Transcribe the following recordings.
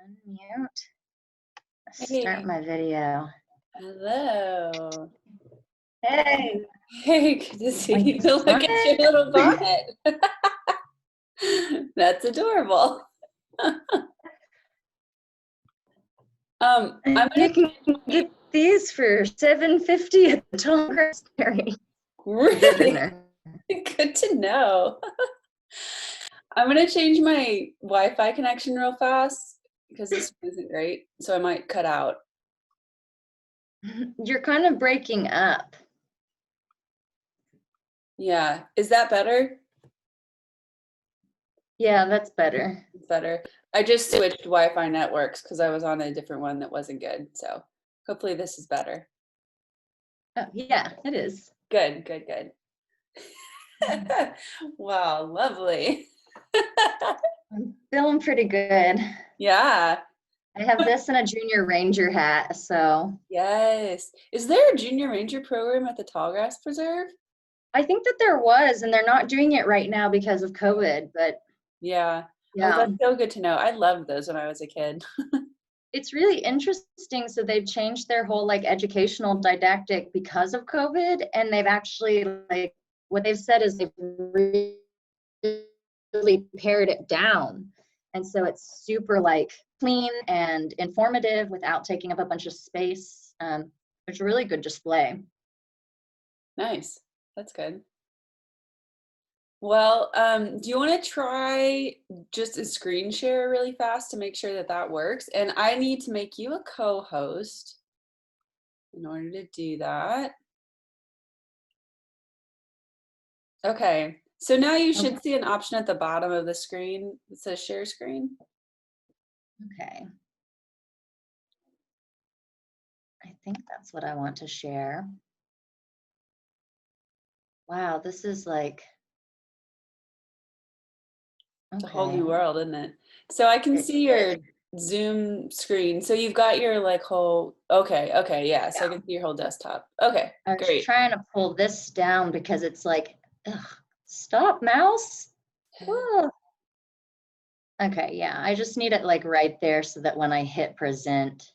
Unmute. Start Hey. my video. Hello. Hey. Hey, good to see Like, you. Look at your little bonnet. That's adorable. I'm You gonna can get these for $7.50 at the Tall Grass Dairy. really good to know. I'm gonna change my Wi-Fi connection real fast because this isn't great, so I might cut out. You're kind of breaking up. Yeah, is that better? Yeah, that's better. It's better. I just switched Wi-Fi networks because I was on a different one that wasn't good. So hopefully this is better. Oh, yeah, it is. Good, good, good. Wow, lovely. I'm feeling pretty good. Yeah. I have this and a Junior Ranger hat, so. Yes. Is there a Junior Ranger program at the Tallgrass Preserve? I think that there was, and they're not doing it right now because of COVID, but Yeah. yeah. Oh, that's so good to know. I loved those when I was a kid. It's really interesting. So they've changed their whole like educational didactic because of COVID, and they've actually like what they've said is they've really pared it down, and so it's super like clean and informative without taking up a bunch of space. It's a really good display. Nice. That's good. Well, do you want to try just a screen share really fast to make sure that that works? And I need to make you a co-host in order to do that. Okay, so now you should see an option at the bottom of the screen that says share screen. Okay. I think that's what I want to share. Wow, this is like It's a whole new world, isn't it? So I can see your Zoom screen. So you've got your like whole, okay, yeah. So I can see your whole desktop. Okay, I was great. trying to pull this down because it's like, ugh, stop mouse. Ugh. Okay, yeah, I just need it like right there so that when I hit present,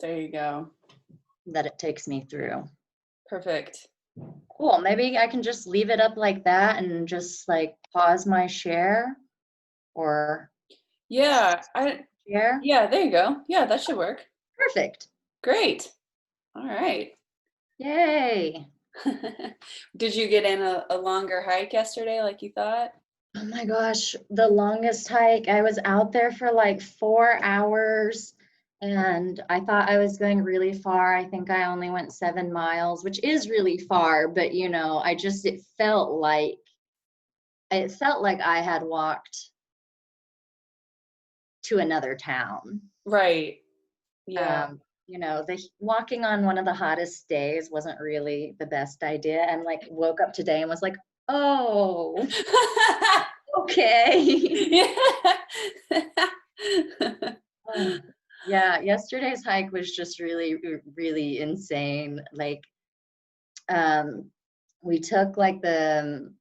There you go. that it takes me through. Perfect. Cool, maybe I can just leave it up like that and just like pause my share or Yeah, share. yeah, there you go. Yeah, that should work. Perfect. Great. All right. Yay. Did you get in a longer hike yesterday like you thought? Oh my gosh, the longest hike. I was out there for like 4 hours and I thought I was going really far. I think I only went 7 miles, which is really far, but you know, it felt like I had walked to another town. Right. Yeah. You know, the walking on one of the hottest days wasn't really the best idea. And like woke up today and was like, oh, okay. Yeah, yesterday's hike was just really, really insane. Like, we took like the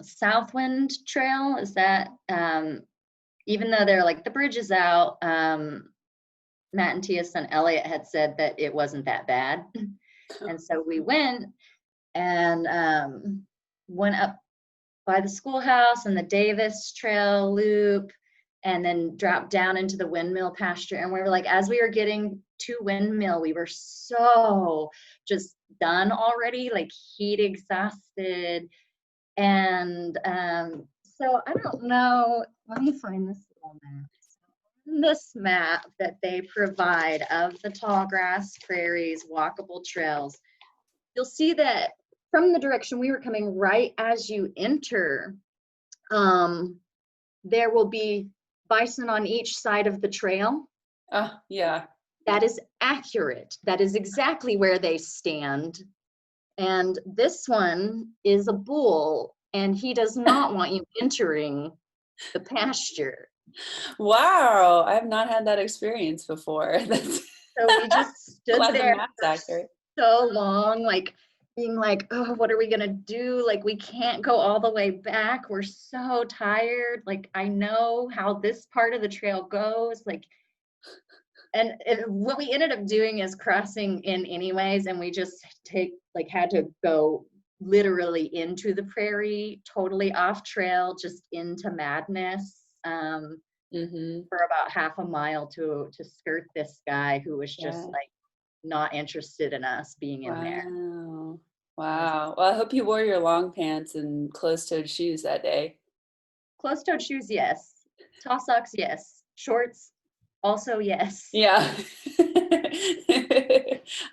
Southwind Trail. Is that even though they're like the bridge is out, Matt and Tia's son Elliot had said that it wasn't that bad, and so we went and went up by the schoolhouse and the Davis Trail loop, and then dropped down into the windmill pasture. And we were like, as we were getting to windmill, we were so just done already, like heat exhausted. And so I don't know, let me find this little map. This map that they provide of the Tallgrass Prairies walkable trails, you'll see that from the direction we were coming, right as you enter, there will be bison on each side of the trail. Oh, yeah. That is accurate. That is exactly where they stand. And this one is a bull, and he does not want you entering the pasture. Wow, I have not had that experience before. That's So we just stood glad the there map's for accurate. so long, like being like, oh, what are we gonna do? Like, we can't go all the way back. We're so tired. Like, I know how this part of the trail goes. Like, and what we ended up doing is crossing in anyways, and we just had to go literally into the prairie, totally off trail, just into madness, for about half a mile to skirt this guy who was just like not interested in us being in there. Wow. Well, I hope you wore your long pants and closed-toed shoes that day. Closed-toed shoes, yes. Tall socks, yes. Shorts, also yes. Yeah.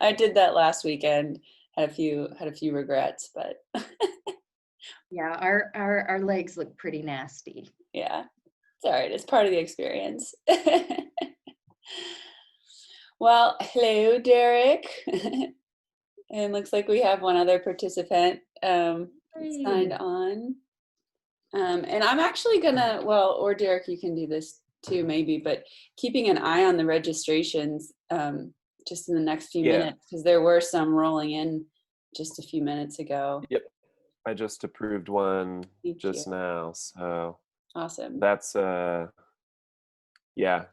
I did that last weekend. Had a few regrets, but yeah, our legs look pretty nasty. Yeah. It's all right. It's part of the experience. Well, hello, Derek. And looks like we have one other participant signed on. And I'm actually gonna, or Derek, you can do this too, maybe, but keeping an eye on the registrations just in the next few minutes, because there were some rolling in just a few minutes ago. Yep. I just approved one now. So awesome. That's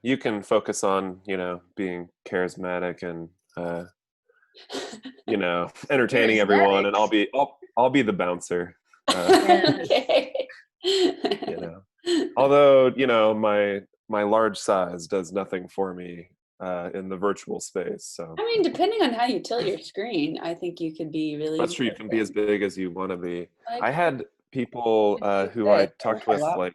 you can focus on, being charismatic and entertaining everyone, and I'll be the bouncer. Okay. Although, my large size does nothing for me in the virtual space. So I mean, depending on how you tilt your screen, I think you could be really. That's true. You can be as big as you want to be. I had people who I talked with, like,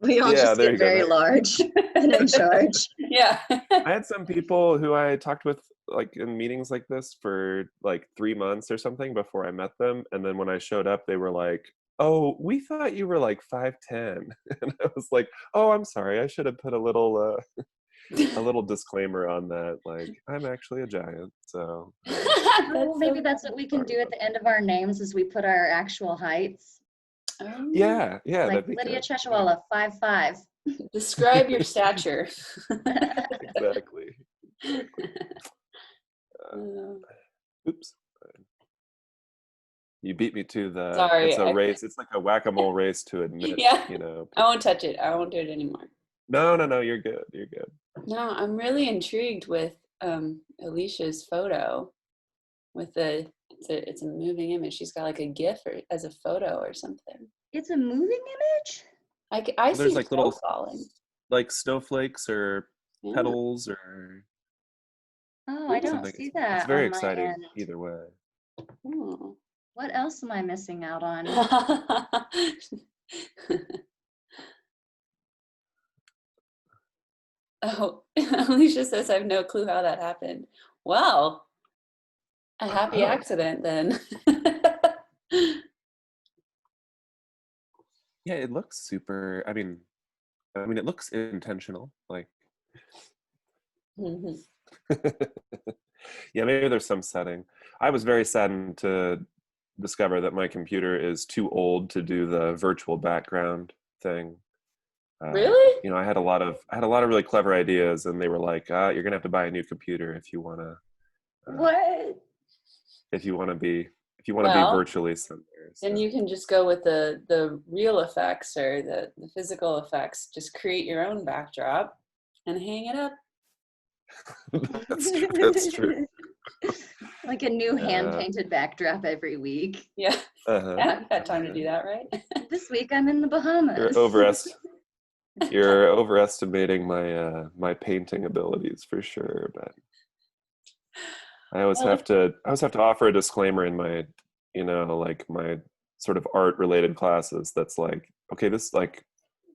we all just get very large and in charge. Yeah. I had some people who I talked with, like, in meetings like this for like 3 months or something before I met them, and then when I showed up, they were like, "Oh, we thought you were like 5'10", and I was like, "Oh, I'm sorry. I should have put a little disclaimer on that. Like, I'm actually a giant." So well, maybe that's what we can do at the end of our names, is we put our actual heights. Yeah, like Lydia Cheshewalla, 5'5". Describe your stature. Exactly. Oops. You beat me to the. Sorry, it's a race. It's like a whack-a-mole race to admit. Yeah. I won't touch it. I won't do it anymore. No. You're good. You're good. No, I'm really intrigued with Alicia's photo. With it's a moving image. She's got like a GIF as a photo or something. It's a moving image? I see like little falling. Like snowflakes or petals or. Oh, I don't see that. It's very exciting either way. What else am I missing out on? Oh, Alicia says, I have no clue how that happened. Well, a happy accident then. Yeah, it looks super. I mean, it looks intentional. Like, yeah, maybe there's some setting. I was very saddened to discover that my computer is too old to do the virtual background thing. Really? I had a lot of really clever ideas, and they were like, "You're gonna have to buy a new computer if you wanna." What? If you want to be virtually somewhere. So. Then you can just go with the real effects or the physical effects. Just create your own backdrop and hang it up. That's true. Like a new hand-painted backdrop every week. Yeah. I've had time to do that, right? This week I'm in the Bahamas. You're overestimating my painting abilities for sure, but I always have to offer a disclaimer in my, like my sort of art related classes. That's like, okay, this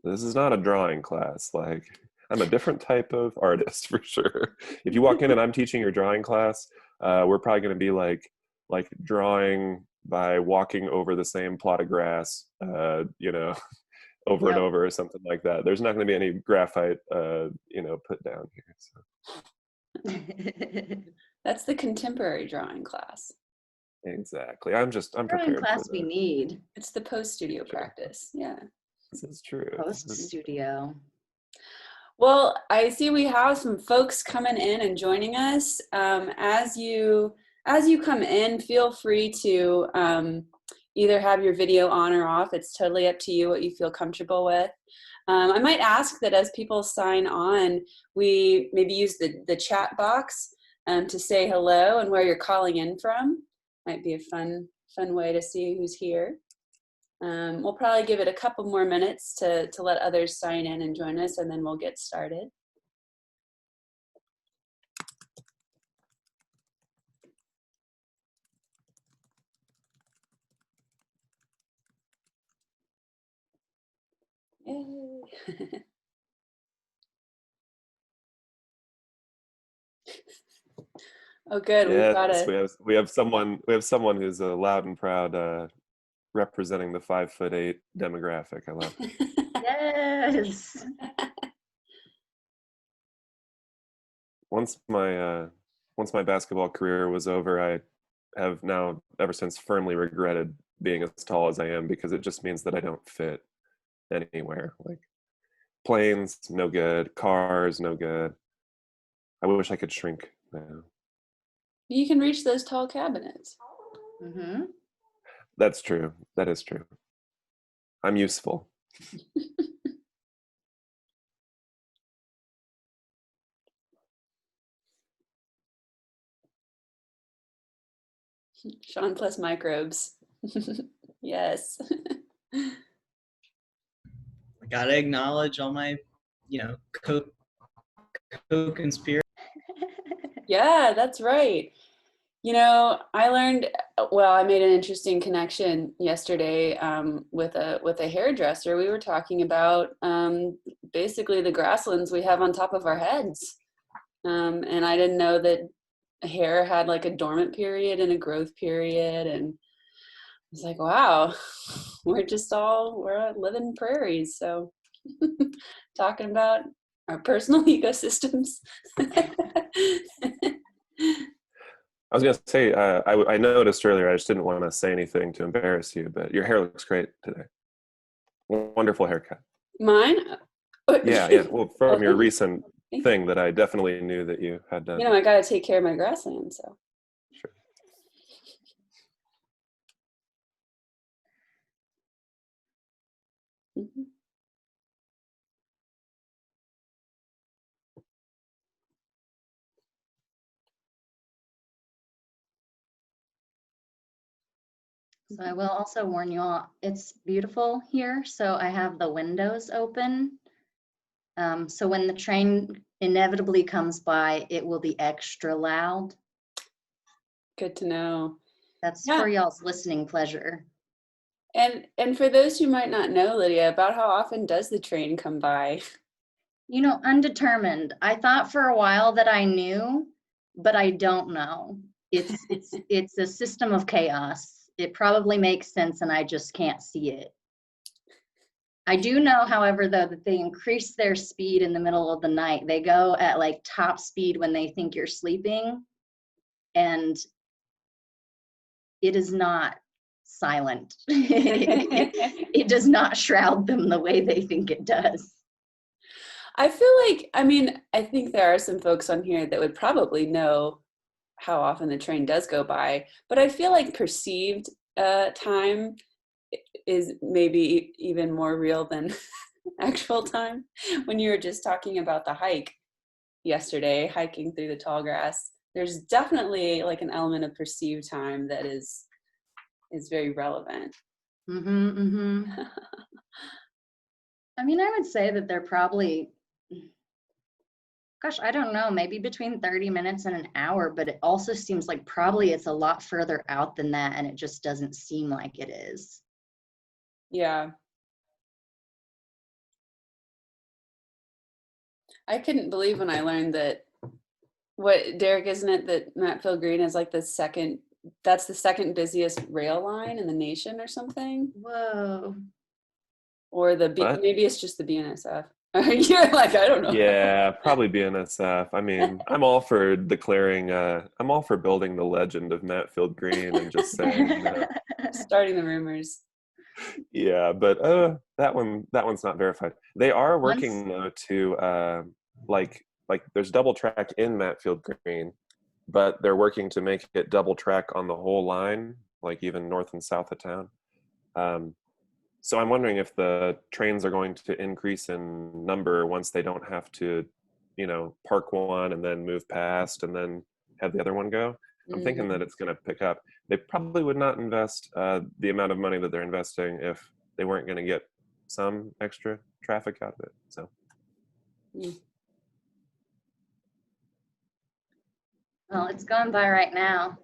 is not a drawing class. Like, I'm a different type of artist for sure. If you walk in and I'm teaching your drawing class, we're probably going to be like drawing by walking over the same plot of grass, over and over or something like that. There's not going to be any graphite, put down here. So. That's the contemporary drawing class. Exactly. I'm prepared. Drawing class we need. It's the post-studio practice. Yeah. This is true. Post-studio. Well, I see we have some folks coming in and joining us. As you as you come in, feel free to either have your video on or off. It's totally up to you what you feel comfortable with. I might ask that as people sign on, we maybe use the chat box to say hello and where you're calling in from. Might be a fun way to see who's here. We'll probably give it a couple more minutes to let others sign in and join us, and then we'll get started. Yay. Oh, good. Yes, we have someone who's loud and proud, representing the 5'8" demographic. I love it. Yes. Once my basketball career was over, I have now ever since firmly regretted being as tall as I am, because it just means that I don't fit anywhere. Like planes, no good. Cars, no good. I wish I could shrink now. You can reach those tall cabinets. Mm-hmm. That's true. That is true. I'm useful. Sean plus microbes. Yes. I gotta acknowledge all my, co-conspirators. Yeah, that's right. I learned, I made an interesting connection yesterday with a hairdresser. We were talking about basically the grasslands we have on top of our heads. And I didn't know that hair had like a dormant period and a growth period. And I was like, wow, we're living prairies. So talking about our personal ecosystems. I was gonna say, I noticed earlier, I just didn't want to say anything to embarrass you, but your hair looks great today. Wonderful haircut. Mine? Yeah. Well, from your you. recent thing that I definitely knew that you had done. I got to take care of my grassland, so. Sure. Mm-hmm. So I will also warn you all, it's beautiful here, so I have the windows open. So when the train inevitably comes by, it will be extra loud. Good to know. That's for y'all's listening pleasure. And for those who might not know, Lydia, about how often does the train come by? Undetermined. I thought for a while that I knew, but I don't know. It's a system of chaos. It probably makes sense and I just can't see it. I do know, however, though, that they increase their speed in the middle of the night. They go at like top speed when they think you're sleeping, and it is not silent. It does not shroud them the way they think it does. I feel like, I think there are some folks on here that would probably know how often the train does go by, but I feel like perceived time is maybe even more real than actual time. When you were just talking about the hike yesterday, hiking through the tall grass, there's definitely like an element of perceived time that is very relevant. Mm-hmm, mm-hmm. I would say that they're probably, gosh, I don't know, maybe between 30 minutes and an hour, but it also seems like probably it's a lot further out than that, and it just doesn't seem like it is. Yeah. I couldn't believe when I learned that, Derek, isn't it that Matfield Green is like the second busiest rail line in the nation or something? Whoa. Or maybe it's just the BNSF. You're like, I don't know. Yeah, probably BNSF. I'm all for declaring, I'm all for building the legend of Matfield Green and just saying, starting the rumors. Yeah, but that one's not verified. They are working though to like there's double track in Matfield Green, but they're working to make it double track on the whole line, like even north and south of town. So I'm wondering if the trains are going to increase in number once they don't have to, park one and then move past and then have the other one go. I'm thinking that it's going to pick up. They probably would not invest the amount of money that they're investing if they weren't going to get some extra traffic out of it. So. Well, it's going by right now.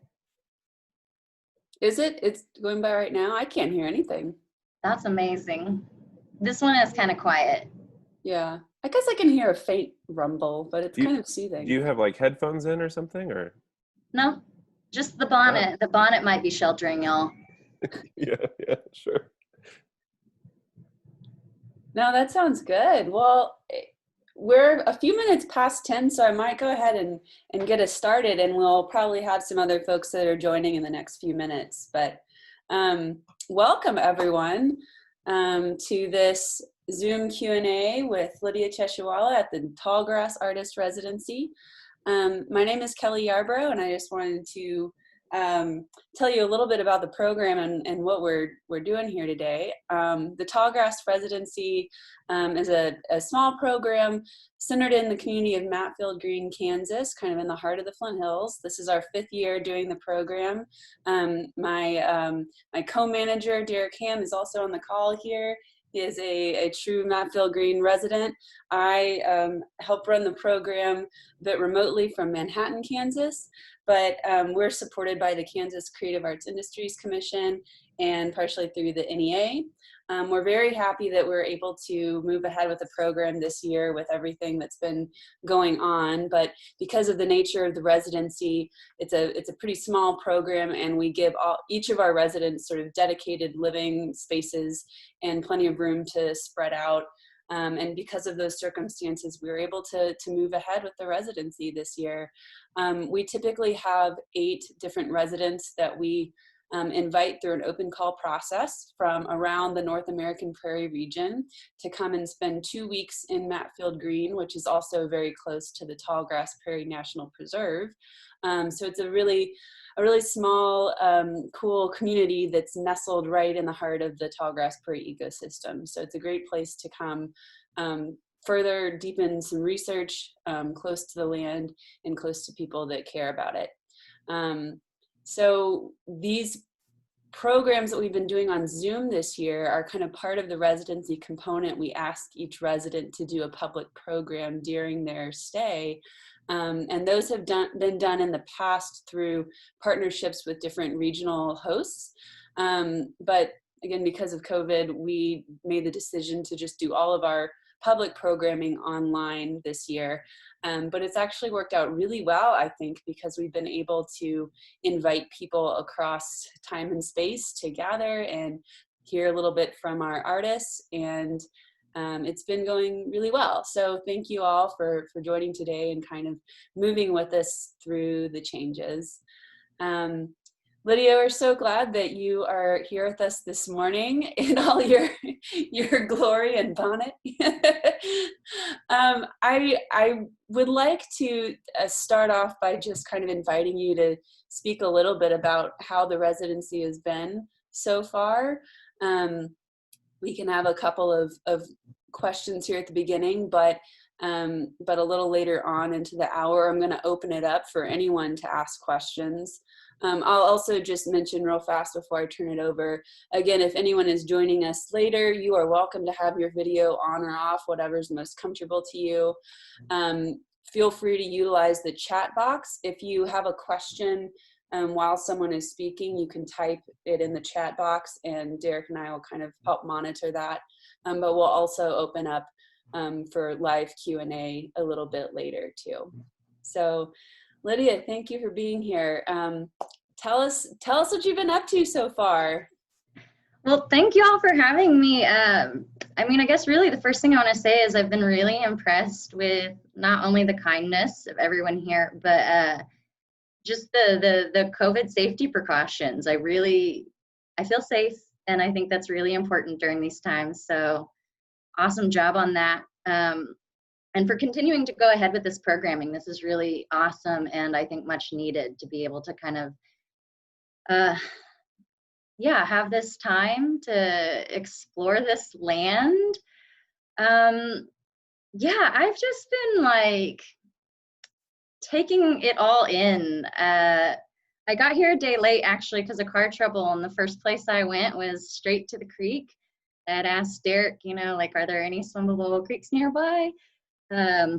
Is it? It's going by right now? I can't hear anything. That's amazing. This one is kind of quiet. Yeah. I guess I can hear a faint rumble, but it's kind of soothing. Do you have like headphones in or something, or? No, just the bonnet. Oh. The bonnet might be sheltering y'all. Yeah, sure. No, that sounds good. Well, we're a few minutes past 10, so I might go ahead and get us started, and we'll probably have some other folks that are joining in the next few minutes. But welcome everyone to this Zoom Q&A with Lydia Cheshewalla at the Tallgrass Artist Residency. My name is Kelly Yarbrough, and I just wanted to tell you a little bit about the program and what we're doing here today. The Tallgrass Residency is a small program centered in the community of Matfield Green, Kansas, kind of in the heart of the Flint Hills. This is our 5th year doing the program. My co-manager, Derek Ham, is also on the call here. He is a true Matfield Green resident. I help run the program a bit remotely from Manhattan, Kansas, but we're supported by the Kansas Creative Arts Industries Commission and partially through the NEA. We're very happy that we're able to move ahead with the program this year with everything that's been going on, but because of the nature of the residency, it's a pretty small program, and we give each of our residents sort of dedicated living spaces and plenty of room to spread out. And because of those circumstances, we were able to move ahead with the residency this year. We typically have 8 different residents that we invite through an open call process from around the North American Prairie region to come and spend 2 weeks in Matfield Green, which is also very close to the Tallgrass Prairie National Preserve. So it's a really small, cool community that's nestled right in the heart of the Tallgrass Prairie ecosystem. So it's a great place to come further deepen some research close to the land and close to people that care about it. So these programs that we've been doing on Zoom this year are kind of part of the residency component. We ask each resident to do a public program during their stay. And those have been done in the past through partnerships with different regional hosts. But again, because of COVID, we made the decision to just do all of our public programming online this year. But it's actually worked out really well, I think, because we've been able to invite people across time and space to gather and hear a little bit from our artists, and it's been going really well. So thank you all for joining today and kind of moving with us through the changes. Lydia, we're so glad that you are here with us this morning in all your glory and bonnet. I would like to start off by just kind of inviting you to speak a little bit about how the residency has been so far. We can have a couple of questions here at the beginning, but a little later on into the hour, I'm going to open it up for anyone to ask questions. I'll also just mention real fast before I turn it over. Again, if anyone is joining us later, you are welcome to have your video on or off, whatever's most comfortable to you. Feel free to utilize the chat box. If you have a question while someone is speaking, you can type it in the chat box, and Derek and I will kind of help monitor that. But we'll also open up for live Q&A a little bit later too. So Lydia, thank you for being here. Tell us what you've been up to so far. Well, thank you all for having me. I mean, I guess really the first thing I want to say is I've been really impressed with not only the kindness of everyone here, but just the COVID safety precautions. I feel safe, and I think that's really important during these times. So awesome job on that. and for continuing to go ahead with this programming. This is really awesome, and I think much needed to be able to kind of, have this time to explore this land. I've just been like taking it all in. I got here a day late actually because of car trouble, and the first place I went was straight to the creek. I had asked Derek, like, are there any swimmable creeks nearby? I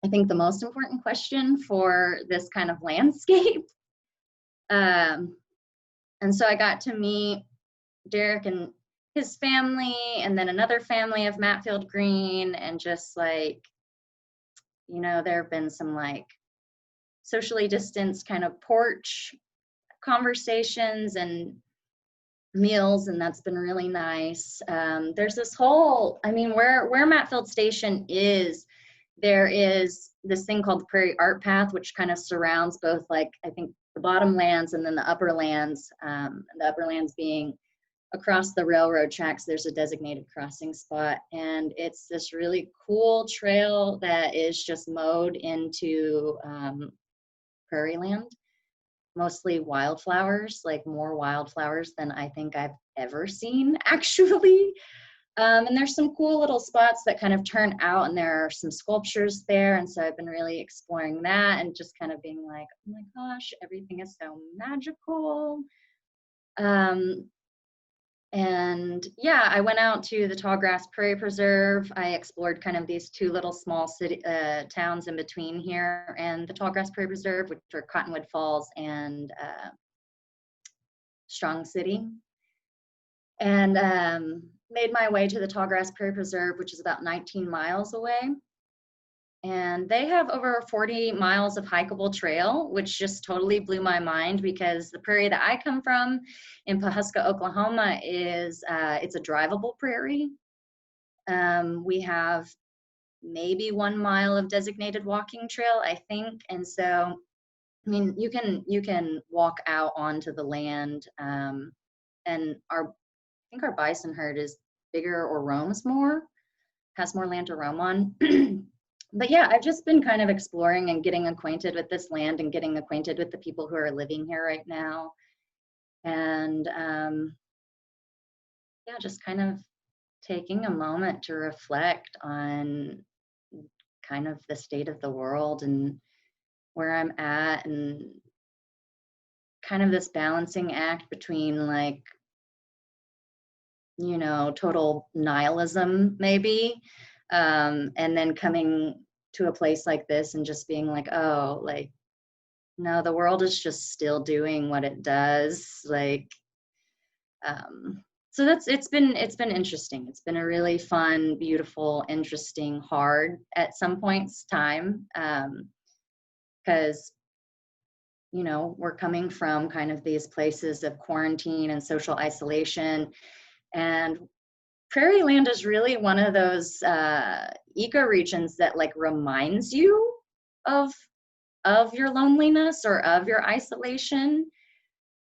think the most important question for this kind of landscape. And so I got to meet Derek and his family, and then another family of Matfield Green, and just like, there have been some like socially distanced kind of porch conversations and meals, and that's been really nice. There's this whole, where Matfield Station is, there is this thing called the Prairie Art Path, which kind of surrounds both, like, I think the bottom lands and then the upper lands. The upper lands being across the railroad tracks. There's a designated crossing spot, and it's this really cool trail that is just mowed into prairie land, mostly wildflowers, like more wildflowers than I think I've ever seen, actually. And there's some cool little spots that kind of turn out, and there are some sculptures there. And so I've been really exploring that and just kind of being like, oh my gosh, everything is so magical. I went out to the Tallgrass Prairie Preserve. I explored kind of these two little small city towns in between here and the Tallgrass Prairie Preserve, which are Cottonwood Falls and Strong City. And made my way to the Tallgrass Prairie Preserve, which is about 19 miles away. And they have over 40 miles of hikeable trail, which just totally blew my mind, because the prairie that I come from in Pawhuska, Oklahoma is, it's a drivable prairie. We have maybe 1 mile of designated walking trail, I think. And so, you can walk out onto the land, and I think our bison herd is bigger or roams more, has more land to roam on. But yeah, I've just been kind of exploring and getting acquainted with this land and getting acquainted with the people who are living here right now. And just kind of taking a moment to reflect on kind of the state of the world and where I'm at, and kind of this balancing act between, like, total nihilism maybe, and then coming to a place like this and just being like, oh, like, no, the world is just still doing what it does. Like, so it's been interesting. It's been a really fun, beautiful, interesting, hard at some points time, because we're coming from kind of these places of quarantine and social isolation, and prairie land is really one of those ecoregions that, like, reminds you of your loneliness or of your isolation.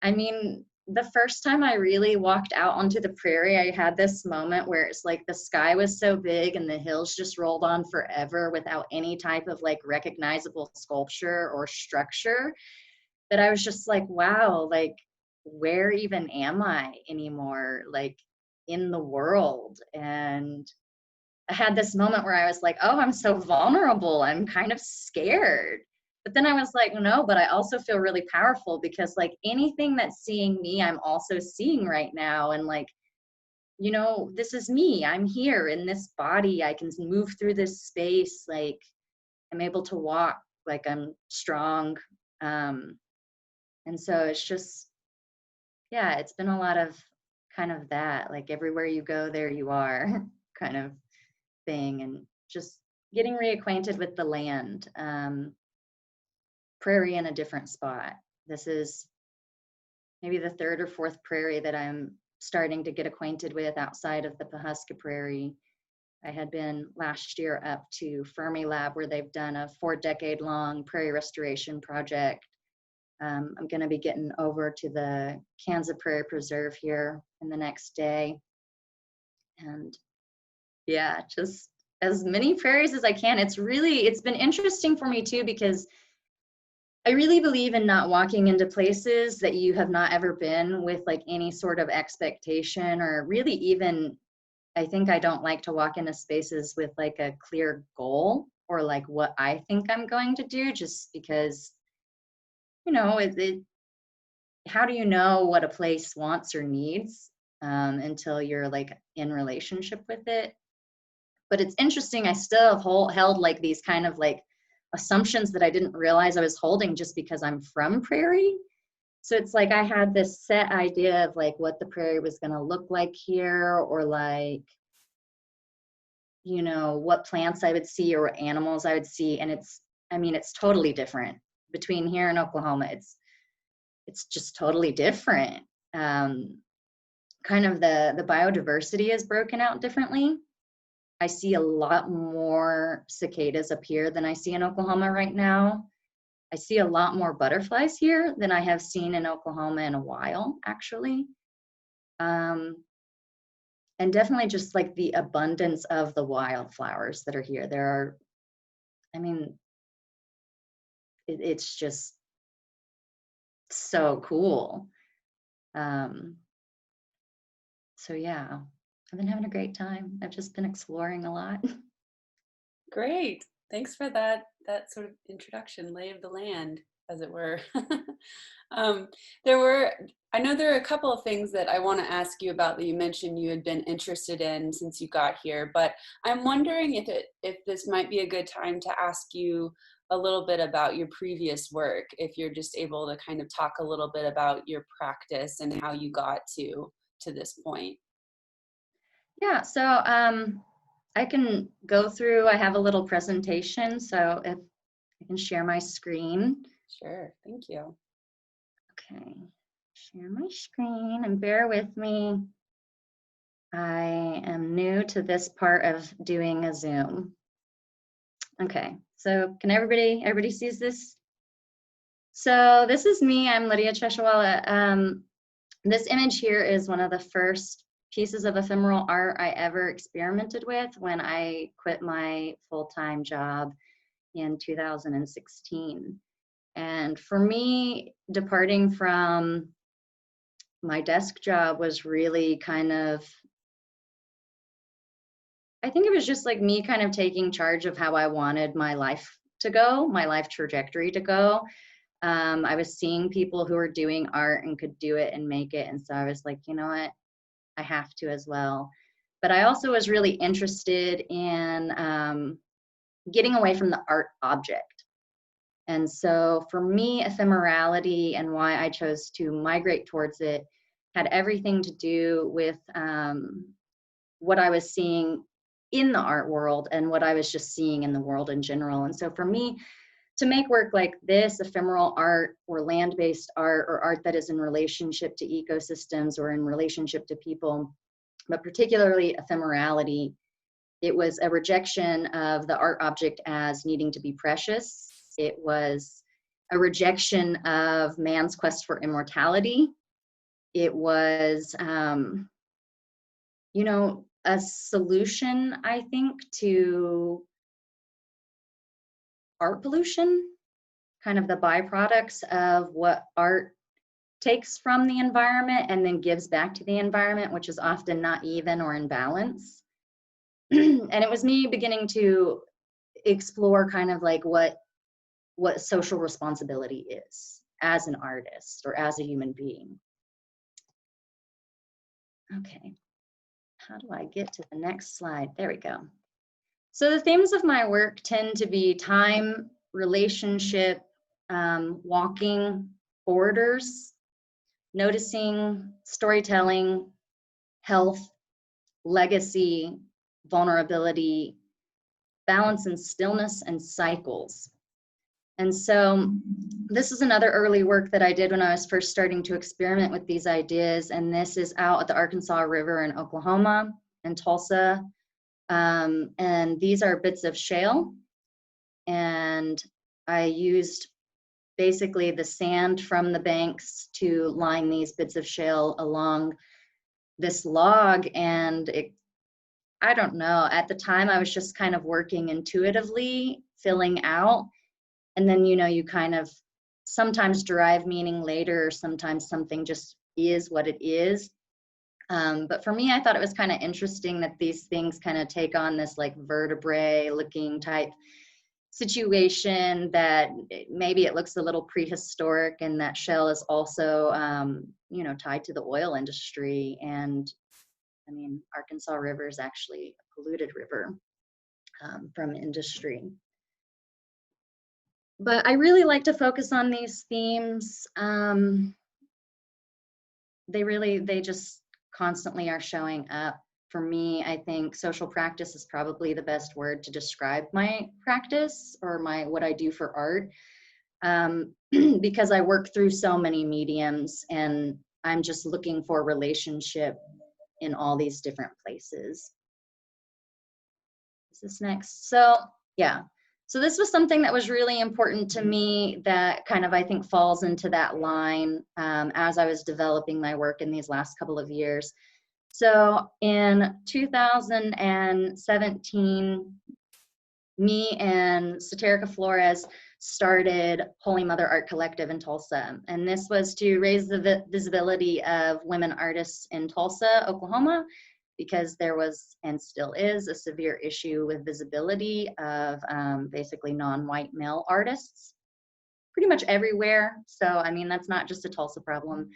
The first time I really walked out onto the prairie, I had this moment where it's like the sky was so big and the hills just rolled on forever without any type of, like, recognizable sculpture or structure, that I was just like, wow, like, where even am I anymore, like, in the world? And I had this moment where I was like, oh, I'm so vulnerable, I'm kind of scared. But then I was like, no, but I also feel really powerful, because, like, anything that's seeing me, I'm also seeing right now. And, like, this is me, I'm here in this body, I can move through this space, like, I'm able to walk, like, I'm strong. And so it's just, it's been a lot of kind of that, like, everywhere you go, there you are kind of thing, and just getting reacquainted with the land. Prairie in a different spot. This is maybe the third or fourth prairie that I'm starting to get acquainted with outside of the Pawhuska Prairie. I had been last year up to Fermilab, where they've done a 4-decade-long prairie restoration project. I'm going to be getting over to the Kansas Prairie Preserve here in the next day. And just as many prairies as I can. It's been interesting for me too, because I really believe in not walking into places that you have not ever been with like any sort of expectation, or really even, I think I don't like to walk into spaces with like a clear goal or like what I think I'm going to do, just because, how do you know what a place wants or needs until you're like in relationship with it? But it's interesting, I still have held like these kind of like assumptions that I didn't realize I was holding just because I'm from Prairie. So it's like I had this set idea of like what the Prairie was going to look like here, or like, what plants I would see or what animals I would see. And it's totally different between here and Oklahoma. It's just totally different. Kind of the biodiversity is broken out differently. I see a lot more cicadas up here than I see in Oklahoma right now. I see a lot more butterflies here than I have seen in Oklahoma in a while, actually. And definitely just like the abundance of the wildflowers that are here. It's just so cool. So yeah, I've been having a great time. I've just been exploring a lot. Great. Thanks for that sort of introduction, lay of the land, as it were. I know there are a couple of things that I want to ask you about that you mentioned you had been interested in since you got here, but I'm wondering if this might be a good time to ask you a little bit about your previous work, if you're just able to kind of talk a little bit about your practice and how you got to this point. Yeah, so I can go through, I have a little presentation, so if I can share my screen. Sure, thank you. Okay, share my screen and bear with me. I am new to this part of doing a Zoom. Okay, so can everybody sees this? So this is me, I'm Lydia Cheshewalla. This image here is one of the first pieces of ephemeral art I ever experimented with when I quit my full-time job in 2016. And for me, departing from my desk job was really kind of, I think it was just like me kind of taking charge of how I wanted my life to go, my life trajectory to go. I was seeing people who were doing art and could do it and make it. And so I was like, you know what, I have to as well. But I also was really interested in getting away from the art object. And so for me, ephemerality and why I chose to migrate towards it had everything to do with what I was seeing in the art world and what I was just seeing in the world in general. And so for me, to make work like this, ephemeral art or land-based art, or art that is in relationship to ecosystems or in relationship to people, but particularly ephemerality, it was a rejection of the art object as needing to be precious. It was a rejection of man's quest for immortality. It was, a solution, I think, to art pollution, kind of the byproducts of what art takes from the environment and then gives back to the environment, which is often not even or in balance. And it was me beginning to explore kind of like what social responsibility is as an artist or as a human being. Okay, how do I get to the next slide? There we go. So the themes of my work tend to be time, relationship, walking, borders, noticing, storytelling, health, legacy, vulnerability, balance and stillness, and cycles. And so this is another early work that I did when I was first starting to experiment with these ideas. And this is out at the Arkansas River in Oklahoma and Tulsa. And these are bits of shale. And I used basically the sand from the banks to line these bits of shale along this log. And I don't know. At the time, I was just kind of working intuitively, filling out. And then, you know, you kind of sometimes derive meaning later, or sometimes something just is what it is. But for me, I thought it was kind of interesting that these things kind of take on this like vertebrae looking type situation, that maybe it looks a little prehistoric, and that shell is also, you know, tied to the oil industry. And I mean, Arkansas River is actually a polluted river from industry. But I really like to focus on these themes. They just constantly are showing up. For me, I think social practice is probably the best word to describe my practice, or what I do for art, because I work through so many mediums, and I'm just looking for relationship in all these different places. Is this next? So yeah, so this was something that was really important to me, that kind of, I think, falls into that line as I was developing my work in these last couple of years. So in 2017, me and Saterica Flores started Holy Mother Art Collective in Tulsa. And this was to raise the visibility of women artists in Tulsa, Oklahoma, because there was, and still is, a severe issue with visibility of basically non-white male artists pretty much everywhere. So, I mean, that's not just a Tulsa problem.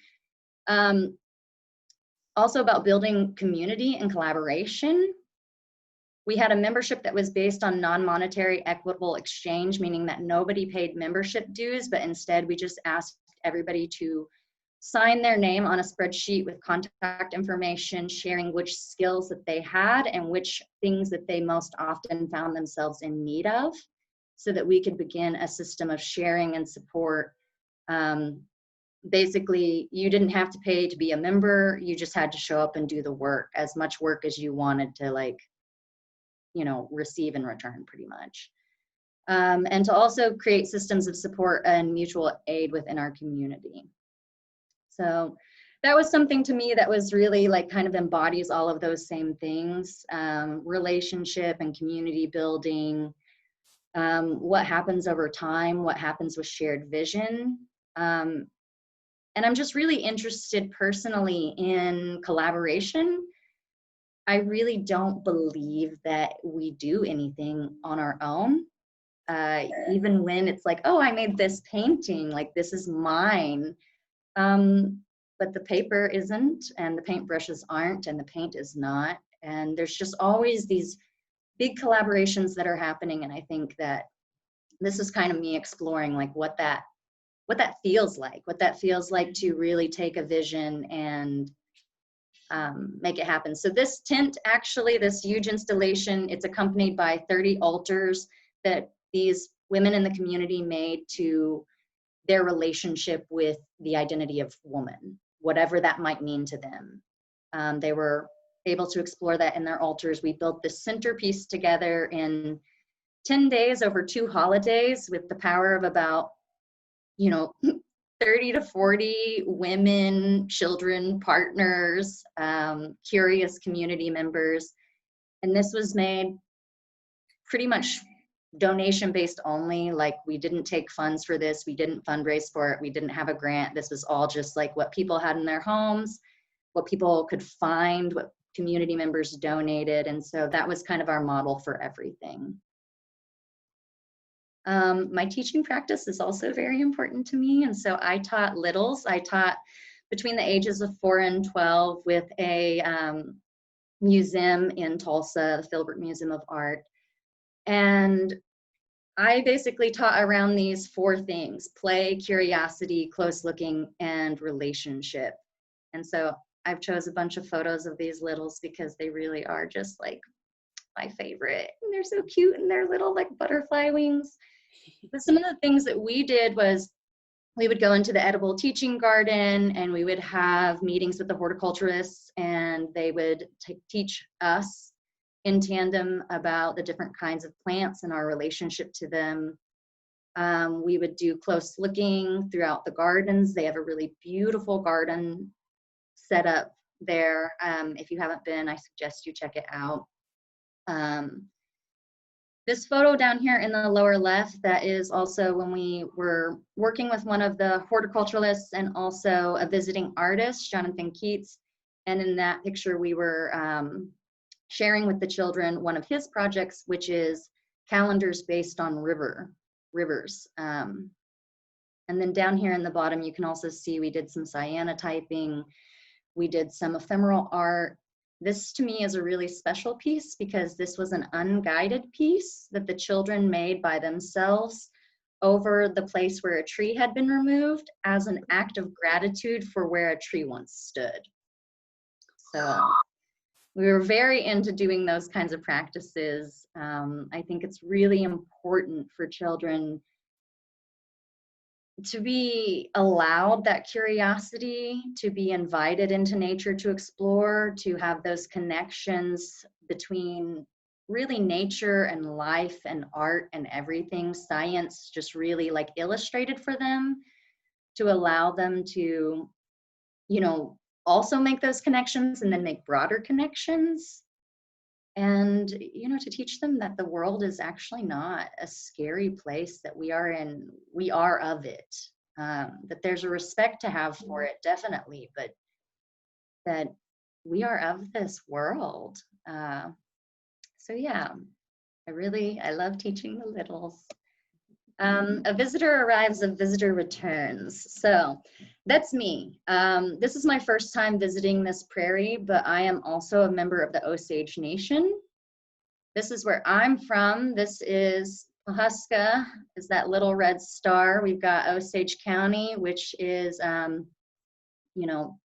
Also about building community and collaboration. We had a membership that was based on non-monetary equitable exchange, meaning that nobody paid membership dues, but instead we just asked everybody to sign their name on a spreadsheet with contact information, sharing which skills that they had and which things that they most often found themselves in need of, so that we could begin a system of sharing and support. Basically, you didn't have to pay to be a member, you just had to show up and do the work, as much work as you wanted to, like, you know, receive in return, pretty much. And to also create systems of support and mutual aid within our community. So that was something to me that was really like kind of embodies all of those same things, relationship and community building, what happens over time, what happens with shared vision. And I'm just really interested personally in collaboration. I really don't believe that we do anything on our own. Even when it's like, oh, I made this painting, like this is mine. But the paper isn't, and the paintbrushes aren't, and the paint is not. And there's just always these big collaborations that are happening. And I think that this is kind of me exploring like what that feels like to really take a vision and make it happen. So this tent, actually, this huge installation, it's accompanied by 30 altars that these women in the community made to their relationship with the identity of woman, whatever that might mean to them. They were able to explore that in their altars. We built this centerpiece together in 10 days over 2 holidays with the power of about, you know, 30 to 40 women, children, partners, curious community members. And this was made pretty much donation based only. Like, we didn't take funds for this. We didn't fundraise for it. We didn't have a grant. This was all just like what people had in their homes, what people could find, what community members donated. And so that was kind of our model for everything. My teaching practice is also very important to me. And so I taught littles. I taught between the ages of 4 and 12 with a museum in Tulsa, the Filbert Museum of Art. And I basically taught around these 4 things: play, curiosity, close looking, and relationship. And so I've chose a bunch of photos of these littles because they really are just like my favorite. And they're so cute, and they're little like butterfly wings. But some of the things that we did was we would go into the edible teaching garden, and we would have meetings with the horticulturists, and they would teach us in tandem about the different kinds of plants and our relationship to them. We would do close looking throughout the gardens. They have a really beautiful garden set up there. If you haven't been, I suggest you check it out. This photo down here in the lower left, that is also when we were working with one of the horticulturalists and also a visiting artist, Jonathan Keats. And in that picture, we were sharing with the children one of his projects, which is calendars based on rivers. And then down here in the bottom, you can also see we did some cyanotyping. We did some ephemeral art. This to me is a really special piece because this was an unguided piece that the children made by themselves over the place where a tree had been removed as an act of gratitude for where a tree once stood. So we were very into doing those kinds of practices. I think it's really important for children to be allowed that curiosity, to be invited into nature to explore, to have those connections between really nature and life and art and everything. Science just really like illustrated for them, to allow them to, you know, also make those connections and then make broader connections. And, you know, to teach them that the world is actually not a scary place that we are in, we are of it. That there's a respect to have for it, definitely, but that we are of this world. So yeah, I love teaching the littles. A visitor arrives, a visitor returns. So that's me. This is my first time visiting this prairie, but I am also a member of the Osage Nation. This is where I'm from. This is Pawhuska, is that little red star. We've got Osage County, which is, you know,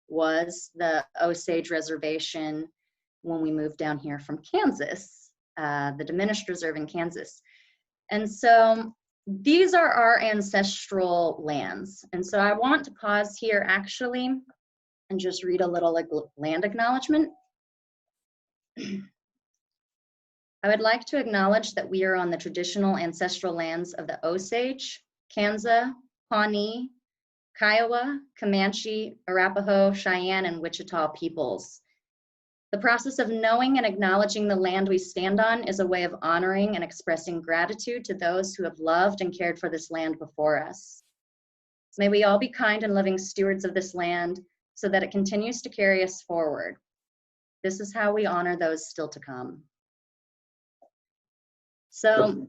was the Osage Reservation when we moved down here from Kansas, the Diminished Reserve in Kansas. And so these are our ancestral lands. And so I want to pause here actually and just read a little like land acknowledgement. I would like to acknowledge that we are on the traditional ancestral lands of the Osage, Kansa, Pawnee, Kiowa, Comanche, Arapaho, Cheyenne, and Wichita peoples. The process of knowing and acknowledging the land we stand on is a way of honoring and expressing gratitude to those who have loved and cared for this land before us. May we all be kind and loving stewards of this land so that it continues to carry us forward. This is how we honor those still to come. So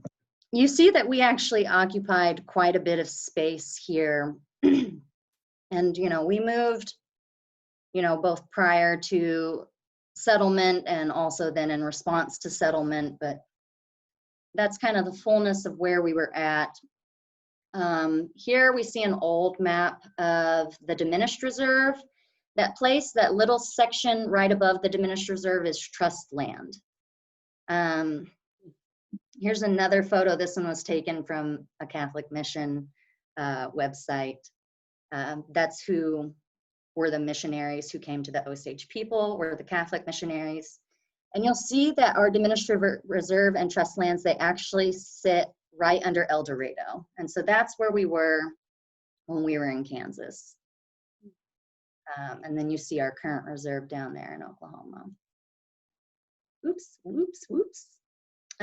you see that we actually occupied quite a bit of space here. And, you know, we moved, you know, both prior to settlement and also then in response to settlement, but that's kind of the fullness of where we were at. Here we see an old map of the Diminished Reserve. That place, that little section right above the Diminished Reserve is trust land. Here's another photo. This one was taken from a Catholic mission website. That's who were the missionaries who came to the Osage people, were the Catholic missionaries. And you'll see that our Diminished Reserve and trust lands, they actually sit right under El Dorado. And so that's where we were when we were in Kansas. And then you see our current reserve down there in Oklahoma. Oops, whoops, whoops.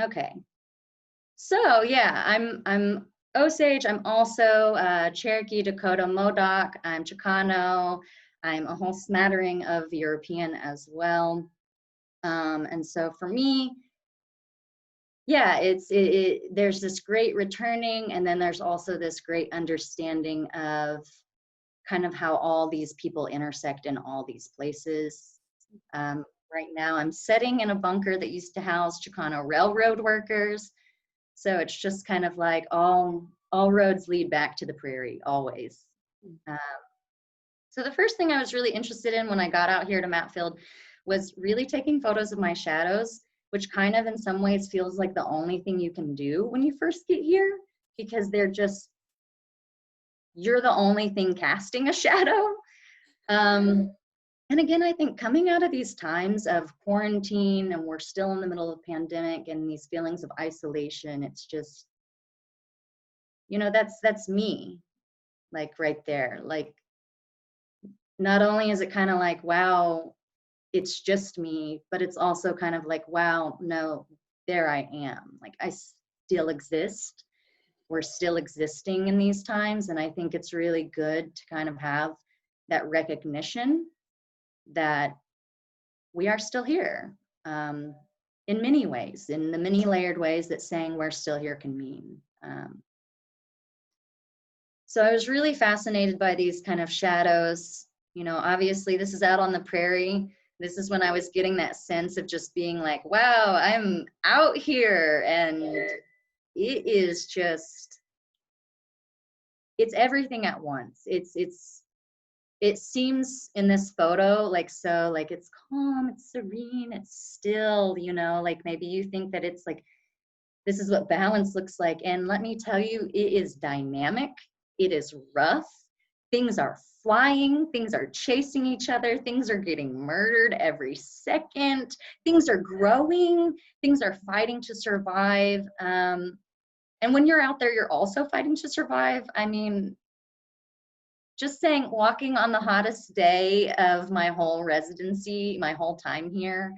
Okay. So yeah, I'm Osage. I'm also Cherokee, Dakota, Modoc. I'm Chicano. I'm a whole smattering of European as well. And so for me, yeah, there's this great returning, and then there's also this great understanding of kind of how all these people intersect in all these places. Right now, I'm sitting in a bunker that used to house Chicano railroad workers. So it's just kind of like all roads lead back to the prairie, always. So the first thing I was really interested in when I got out here to Matfield was really taking photos of my shadows, which kind of in some ways feels like the only thing you can do when you first get here, because you're the only thing casting a shadow. And again, I think coming out of these times of quarantine and we're still in the middle of a pandemic and these feelings of isolation, it's just, you know, that's me, like right there. Like, not only is it kind of like, wow, it's just me, but it's also kind of like, wow, no, there I am. Like I still exist. We're still existing in these times. And I think it's really good to kind of have that recognition that we are still here, in many ways, in the many layered ways that saying we're still here can mean. So I was really fascinated by these kind of shadows. You know, obviously this is out on the prairie. This is when I was getting that sense of just being like, wow, I'm out here. And it is just, it's everything at once. It seems in this photo like, so like it's calm, it's serene, it's still, you know, like maybe you think that it's like, this is what balance looks like. And let me tell you, it is dynamic. It is rough. Things are flying. Things are chasing each other. Things are getting murdered every second. Things are growing. Things are fighting to survive. And when you're out there, you're also fighting to survive. I mean, just saying, walking on the hottest day of my whole residency, my whole time here,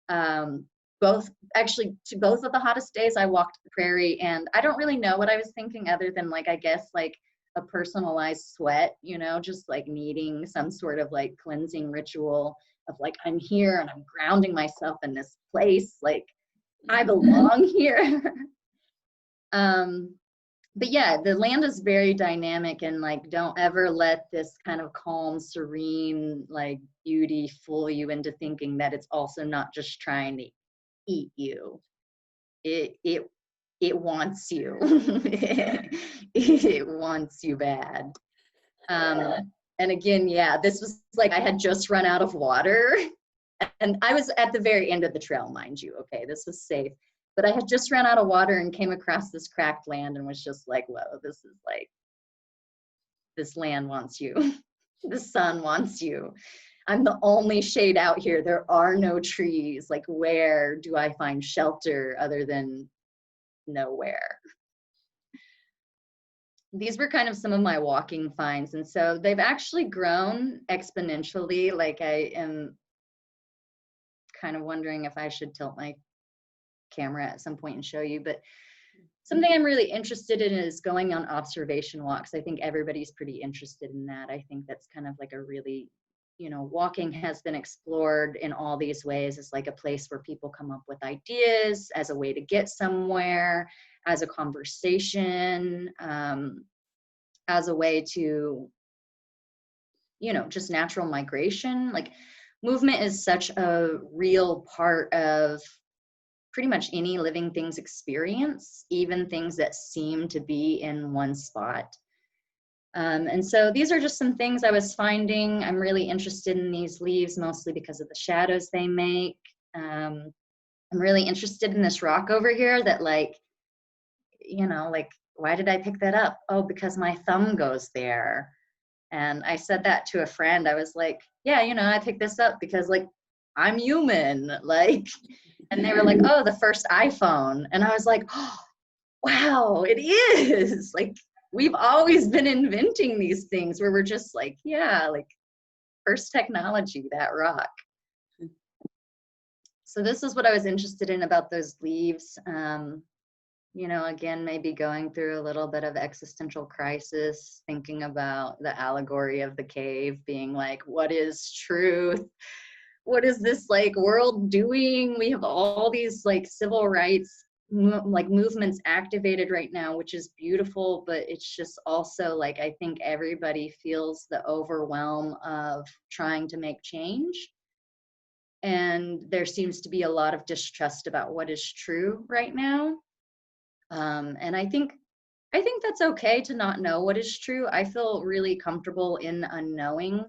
both of the hottest days I walked the prairie, and I don't really know what I was thinking other than like, I guess like a personalized sweat, you know, just like needing some sort of like cleansing ritual of like, I'm here and I'm grounding myself in this place, like I belong here. But yeah, the land is very dynamic, and like, don't ever let this kind of calm, serene, like beauty fool you into thinking that it's also not just trying to eat you. It wants you. It wants you bad. And again, yeah, this was like, I had just run out of water, and I was at the very end of the trail, mind you. Okay, this was safe. But I had just run out of water and came across this cracked land and was just like, whoa, this is like, this land wants you. The sun wants you. I'm the only shade out here. There are no trees. Like, where do I find shelter other than nowhere? These were kind of some of my walking finds. And so they've actually grown exponentially. Like, I am kind of wondering if I should tilt my camera at some point and show you, but something I'm really interested in is going on observation walks. I think everybody's pretty interested in that. I think that's kind of like a really, you know, walking has been explored in all these ways as like a place where people come up with ideas, as a way to get somewhere, as a conversation, as a way to, you know, just natural migration. Like, movement is such a real part of pretty much any living thing's experience, even things that seem to be in one spot. And so these are just some things I was finding. I'm really interested in these leaves, mostly because of the shadows they make. I'm really interested in this rock over here that, like, you know, like, why did I pick that up? Oh, because my thumb goes there. And I said that to a friend. I was like, yeah, you know, I picked this up because, like, I'm human. Like, and they were like, oh, the first iPhone. And I was like, oh, wow, it is. Like, we've always been inventing these things where we're just like, yeah, like, first technology, that rock. So this is what I was interested in about those leaves. You know, again, maybe going through a little bit of existential crisis, thinking about the allegory of the cave being like, what is truth? What is this like world doing? We have all these like civil rights like movements activated right now, which is beautiful, but it's just also like, I think everybody feels the overwhelm of trying to make change. And there seems to be a lot of distrust about what is true right now. And I think that's okay to not know what is true. I feel really comfortable in unknowing.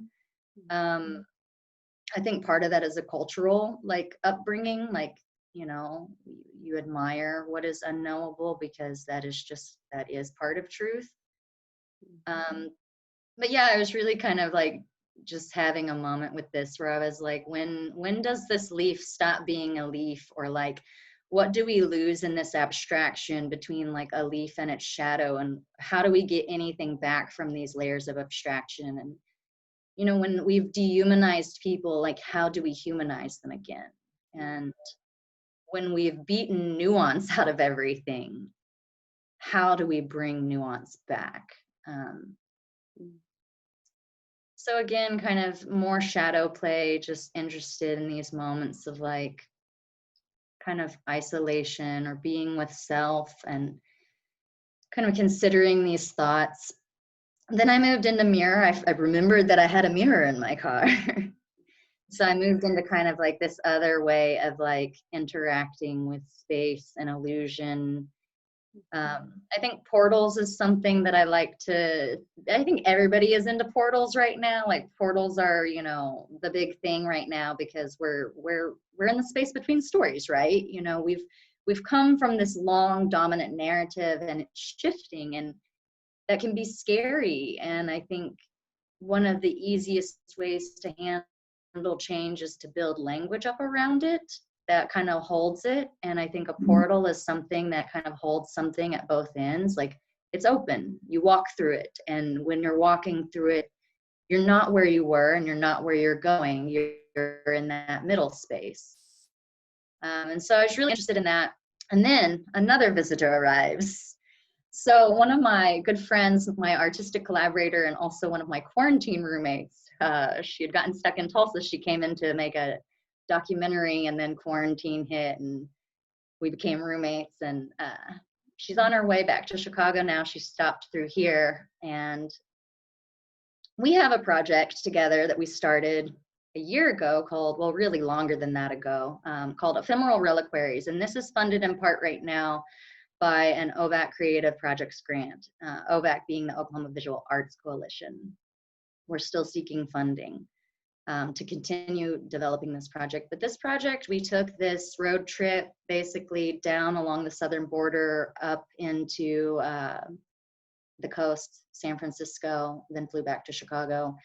I think part of that is a cultural like upbringing, like, you know, you admire what is unknowable because that is part of truth. But yeah, I was really kind of like just having a moment with this where I was like, when does this leaf stop being a leaf? Or like, what do we lose in this abstraction between like a leaf and its shadow? And how do we get anything back from these layers of abstraction? And you know, when we've dehumanized people, like, how do we humanize them again? And when we've beaten nuance out of everything, how do we bring nuance back? So again, kind of more shadow play, just interested in these moments of like kind of isolation or being with self and kind of considering these thoughts. Then I moved into mirror. I remembered that I had a mirror in my car. So I moved into kind of like this other way of like interacting with space and illusion. I think portals is something that I think everybody is into portals right now. Like portals are, you know, the big thing right now because we're in the space between stories, right? You know, we've come from this long dominant narrative and it's shifting, and that can be scary. And I think one of the easiest ways to handle change is to build language up around it that kind of holds it. And I think a portal is something that kind of holds something at both ends. Like, it's open, you walk through it, and when you're walking through it, you're not where you were and you're not where you're going, you're in that middle space. And so I was really interested in that. And then another visitor arrives. So one of my good friends, my artistic collaborator, and also one of my quarantine roommates, she had gotten stuck in Tulsa. She came in to make a documentary, and then quarantine hit and we became roommates. And she's on her way back to Chicago now. She stopped through here, and we have a project together that we started a year ago called, well, really longer than that ago, called Ephemeral Reliquaries. And this is funded in part right now by an OVAC Creative Projects grant, OVAC being the Oklahoma Visual Arts Coalition. We're still seeking funding to continue developing this project. But this project, we took this road trip basically down along the southern border up into the coast, San Francisco, then flew back to Chicago.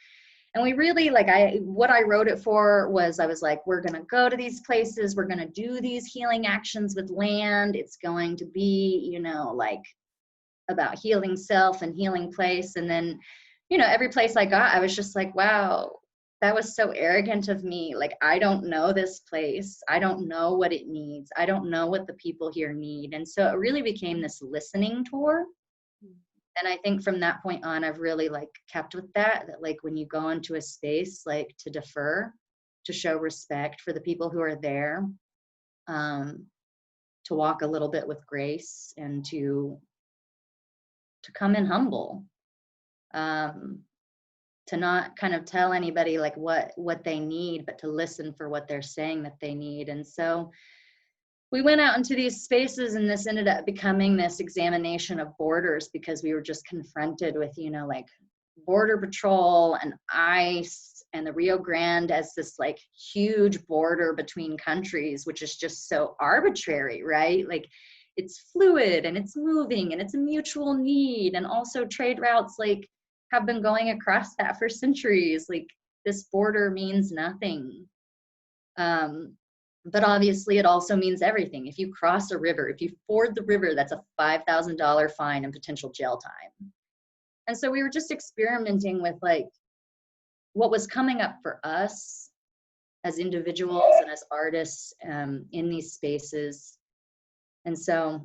And we really, like, what I wrote it for was, I was like, we're gonna go to these places, we're gonna do these healing actions with land. It's going to be, you know, like about healing self and healing place. And then, you know, every place I got, I was just like, wow, that was so arrogant of me. Like, I don't know this place. I don't know what it needs. I don't know what the people here need. And so it really became this listening tour. And I think from that point on, I've really like kept with that like when you go into a space, like to defer, to show respect for the people who are there, to walk a little bit with grace, and to come in humble, to not kind of tell anybody like what they need, but to listen for what they're saying that they need. And so we went out into these spaces, and this ended up becoming this examination of borders, because we were just confronted with, you know, like border patrol and ICE and the Rio Grande as this like huge border between countries, which is just so arbitrary, right? Like, it's fluid and it's moving and it's a mutual need. And also trade routes like have been going across that for centuries. Like, this border means nothing. But obviously it also means everything. If you cross a river, if you ford the river, that's a $5,000 fine and potential jail time. And so we were just experimenting with like what was coming up for us as individuals and as artists in these spaces. And so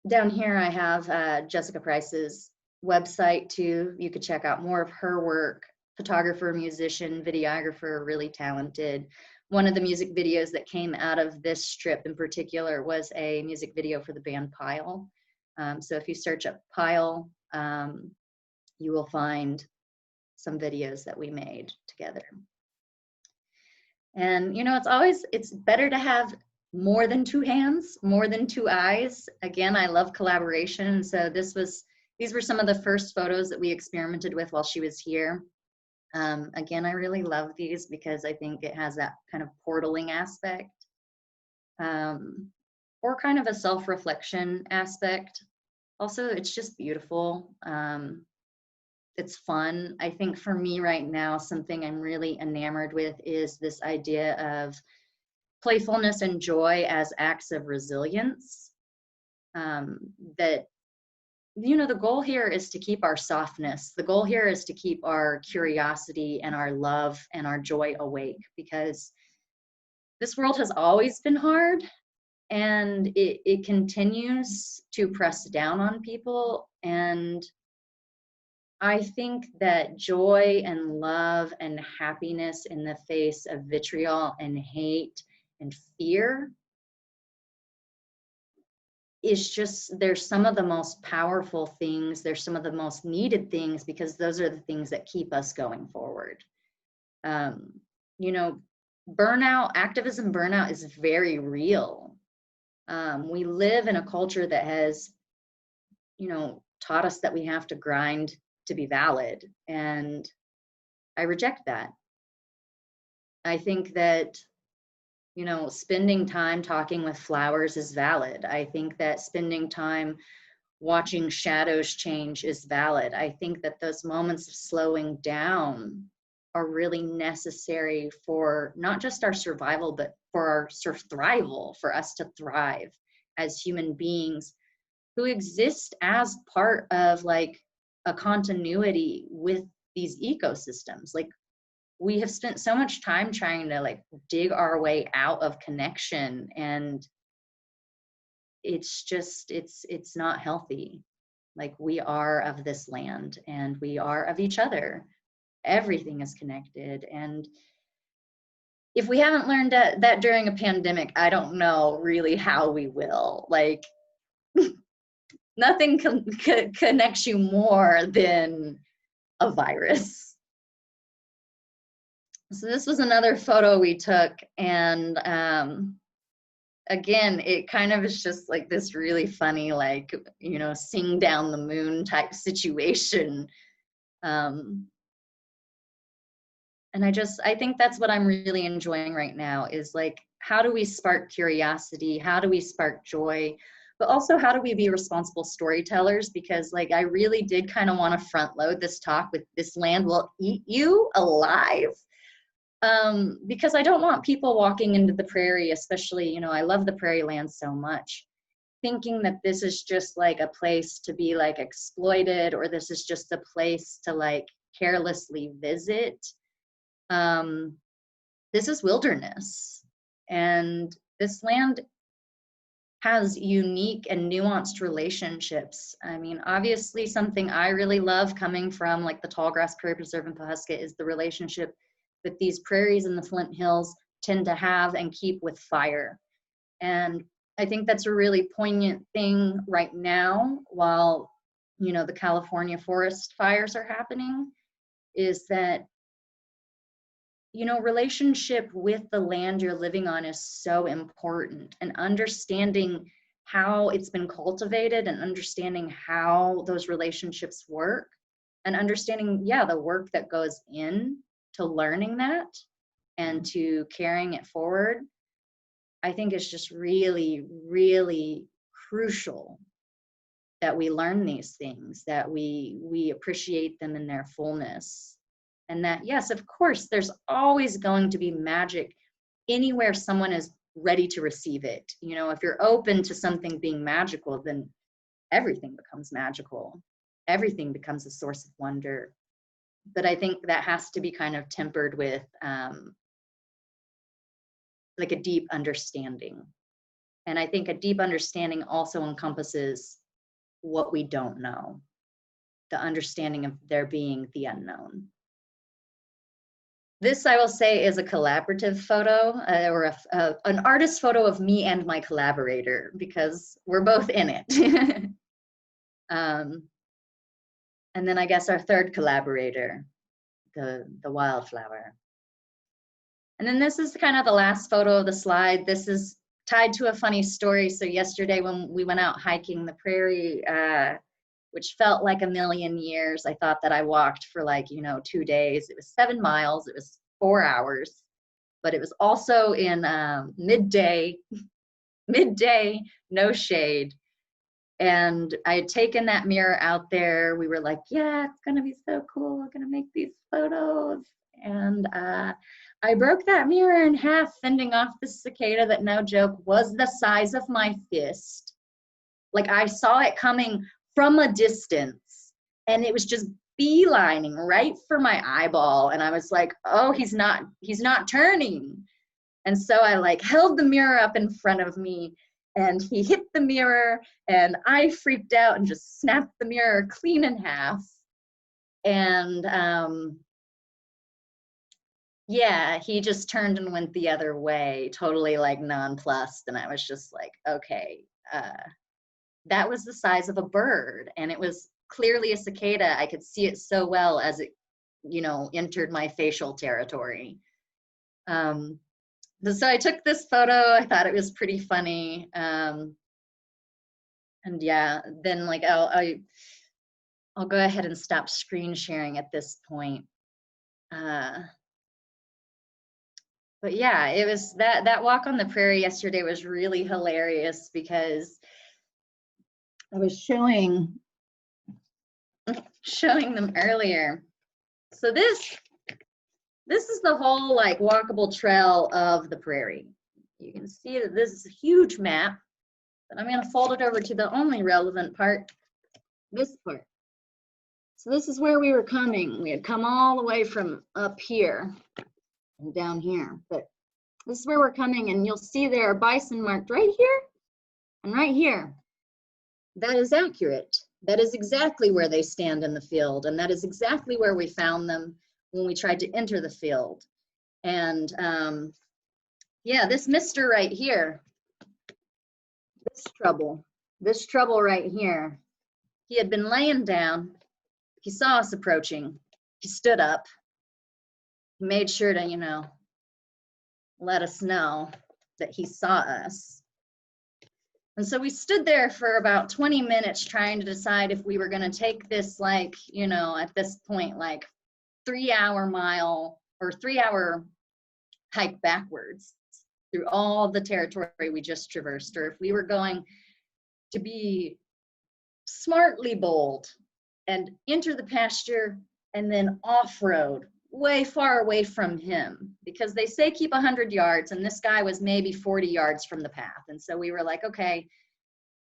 down here I have Jessica Price's website too. You could check out more of her work. Photographer, musician, videographer, really talented. One of the music videos that came out of this trip in particular was a music video for the band Pile. So if you search up Pile, you will find some videos that we made together. And, you know, it's better to have more than two hands, more than two eyes. Again, I love collaboration. So these were some of the first photos that we experimented with while she was here. Again, I really love these because I think it has that kind of portaling aspect, or kind of a self-reflection aspect. Also, it's just beautiful. It's fun. I think for me right now, something I'm really enamored with is this idea of playfulness and joy as acts of resilience. That, the goal here is to keep our softness. The goal here is to keep our curiosity and our love and our joy awake, because this world has always been hard, and it continues to press down on people. And I think that joy and love and happiness in the face of vitriol and hate and fear is just, they're some of the most powerful things. They're some of the most needed things, because those are the things that keep us going forward. Burnout, activism burnout is very real. We live in a culture that has, taught us that we have to grind to be valid. And I reject that. I think that, spending time talking with flowers is valid. I think that spending time watching shadows change is valid. I think that those moments of slowing down are really necessary for not just our survival, but for our thrival, for us to thrive as human beings who exist as part of like a continuity with these ecosystems. Like, we have spent so much time trying to like dig our way out of connection, and it's just, it's not healthy. Like, we are of this land and we are of each other. Everything is connected. And if we haven't learned that during a pandemic, I don't know really how we will. Like, nothing connects you more than a virus. So this was another photo we took, and again, it kind of is just like this really funny, like, sing down the moon type situation. And I think that's what I'm really enjoying right now, is like, how do we spark curiosity? How do we spark joy? But also, how do we be responsible storytellers? Because like, I really did kind of want to front load this talk with "this land will eat you alive." Because I don't want people walking into the prairie, especially, I love the prairie land so much, thinking that this is just like a place to be like exploited, or this is just a place to like carelessly visit. This is wilderness, and this land has unique and nuanced relationships. I mean, obviously something I really love coming from like the Tallgrass Prairie Preserve in Pawhuska is the relationship that these prairies in the Flint Hills tend to have and keep with fire. And I think that's a really poignant thing right now, while, the California forest fires are happening, is that, relationship with the land you're living on is so important, and understanding how it's been cultivated and understanding how those relationships work, and understanding, the work that goes in to learning that and to carrying it forward, I think it's just really, really crucial that we learn these things, that we appreciate them in their fullness. And that, yes, of course, there's always going to be magic anywhere someone is ready to receive it. If you're open to something being magical, then everything becomes magical. Everything becomes a source of wonder. But I think that has to be kind of tempered with like a deep understanding. And I think a deep understanding also encompasses what we don't know, the understanding of there being the unknown. This, I will say, is a collaborative photo, or an artist photo of me and my collaborator, because we're both in it. And then I guess our third collaborator, the wildflower. And then this is kind of the last photo of the slide. This is tied to a funny story. So yesterday when we went out hiking the prairie, which felt like a million years, I thought that I walked for like, 2 days. It was 7 miles, it was 4 hours, but it was also in midday, no shade. And I had taken that mirror out there. We were like, yeah, it's gonna be so cool. We're gonna make these photos. And I broke that mirror in half, fending off the cicada that, no joke, was the size of my fist. Like, I saw it coming from a distance, and it was just beelining right for my eyeball. And I was like, oh, he's not turning. And so I like held the mirror up in front of me, and he hit the mirror, and I freaked out and just snapped the mirror clean in half. And yeah, he just turned and went the other way, totally like nonplussed. And I was just like, okay, that was the size of a bird, and it was clearly a cicada. I could see it so well as it, entered my facial territory. So I took this photo. I thought it was pretty funny. And yeah, then like I'll go ahead and stop screen sharing at this point. But yeah, it was that walk on the prairie yesterday was really hilarious, because I was showing them earlier. So this is the whole like walkable trail of the prairie. You can see that this is a huge map, but I'm going to fold it over to the only relevant part, this part. So this is where we were coming. We had come all the way from up here and down here, but this is where we're coming, and you'll see there are bison marked right here and right here. That is accurate. That is exactly where they stand in the field, and that is exactly where we found them when we tried to enter the field. And yeah, this mister right here, this trouble right here, he had been laying down. He saw us approaching. He stood up. He made sure to, let us know that he saw us. And so we stood there for about 20 minutes trying to decide if we were going to take this, like, at this point, like 3-hour mile or 3-hour hike backwards through all the territory we just traversed, or if we were going to be smartly bold and enter the pasture and then off-road way far away from him, because they say keep 100 yards, and this guy was maybe 40 yards from the path. And so we were like, okay,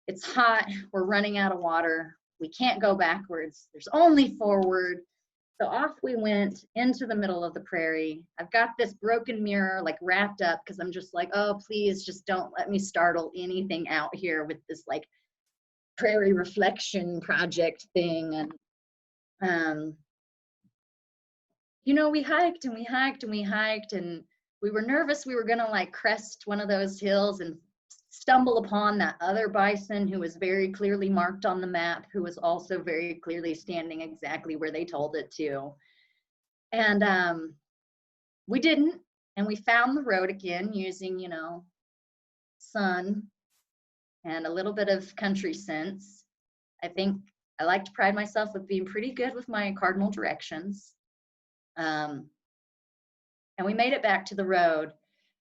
it's hot, we're running out of water, we can't go backwards, there's only forward. So off we went into the middle of the prairie. I've got this broken mirror like wrapped up, because I'm just like, oh, please just don't let me startle anything out here with this like prairie reflection project thing. And we hiked and we hiked and we hiked, and we were nervous we were gonna like crest one of those hills and stumble upon that other bison who was very clearly marked on the map, who was also very clearly standing exactly where they told it to. And we didn't, and we found the road again using, sun and a little bit of country sense. I think I like to pride myself with being pretty good with my cardinal directions. And we made it back to the road,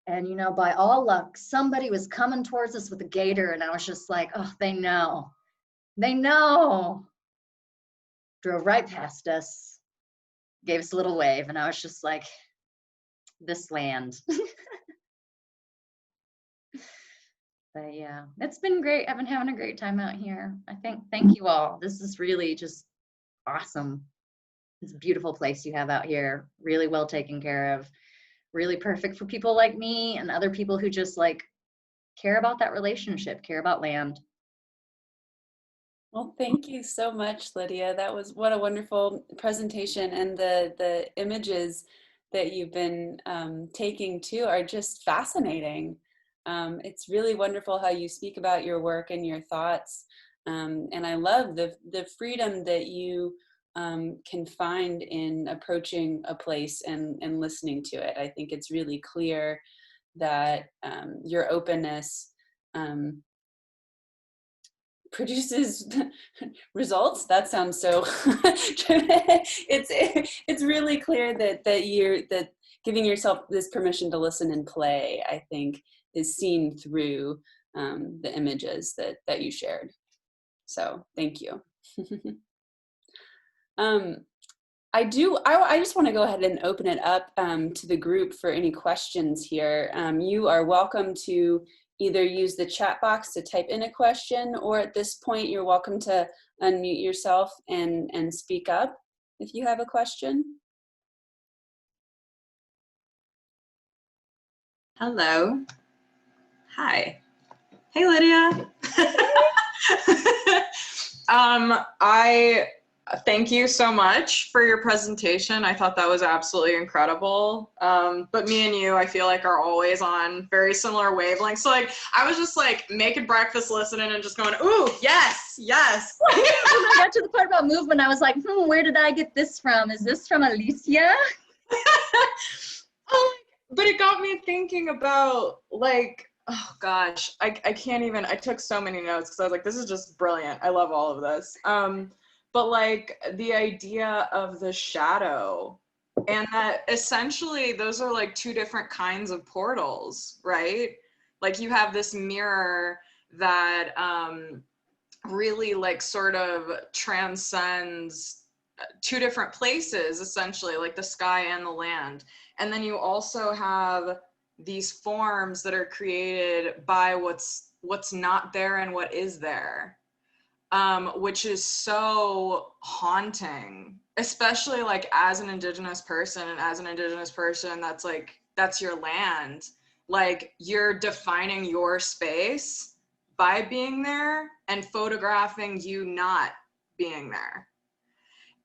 and by all luck, somebody was coming towards us with a gator, and I was just like, oh, they know. Drove right past us, gave us a little wave, and I was just like, this land. But yeah, it's been great. I've been having a great time out here. Thank you all. This is really just awesome. It's a beautiful place you have out here, really well taken care of, really perfect for people like me and other people who just like care about that relationship, care about land. Well, thank you so much, Lydia. That was what a wonderful presentation, and the images that you've been taking too are just fascinating. It's really wonderful how you speak about your work and your thoughts, and I love the freedom that you can find in approaching a place and listening to it. I think it's really clear that your openness produces results. That sounds so it's really clear that giving yourself this permission to listen and play, I think, is seen through the images that you shared. So thank you. I just want to go ahead and open it up to the group for any questions here. You are welcome to either use the chat box to type in a question, or at this point, you're welcome to unmute yourself and speak up if you have a question. Hello. Hi. Hey, Lydia. I thank you so much for your presentation. I thought that was absolutely incredible. But me and you, I feel like, are always on very similar wavelengths. So like, I was just like making breakfast, listening, and just going, ooh, yes, yes. When I got to the part about movement, I was like, where did I get this from? Is this from Alicia? But it got me thinking about, like, oh gosh, I can't even, I took so many notes because I was like, this is just brilliant. I love all of this. But like the idea of the shadow, and that essentially those are like two different kinds of portals, right? Like you have this mirror that really like sort of transcends two different places, essentially, like the sky and the land. And then you also have these forms that are created by what's not there and what is there, which is so haunting, especially like as an Indigenous person, and as an Indigenous person that's like, that's your land, like you're defining your space by being there and photographing you not being there.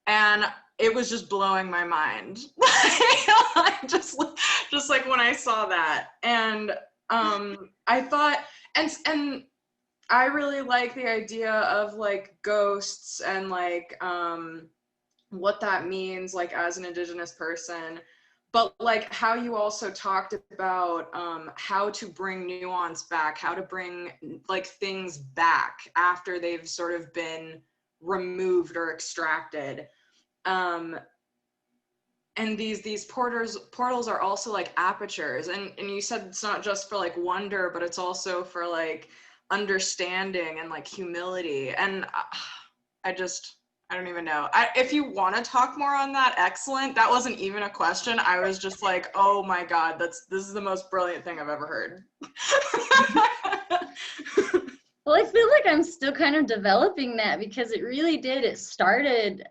And it was just blowing my mind. just like when I saw that. And I thought, and I really like the idea of like ghosts and like what that means like as an Indigenous person, but like how you also talked about how to bring nuance back, how to bring like things back after they've sort of been removed or extracted. And these portals are also like apertures, and you said it's not just for like wonder, but it's also for like understanding and like humility. And I don't even know. If you want to talk more on that, excellent. That wasn't even a question. I was just like, oh my God, this is the most brilliant thing I've ever heard. Well, I feel like I'm still kind of developing that, because it really did. It started,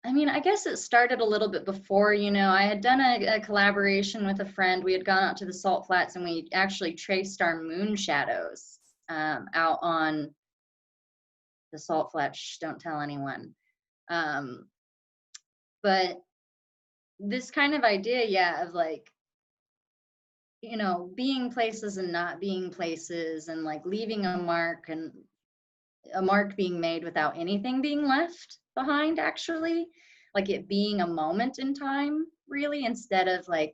I mean, I guess it started a little bit before, you know. I had done a collaboration with a friend. We had gone out to the Salt Flats and we actually traced our moon shadows out on the Salt Flats. Shh, don't tell anyone. But this kind of idea, yeah, of like, you know, being places and not being places, and like leaving a mark, and a mark being made without anything being left behind, actually, like it being a moment in time, really, instead of like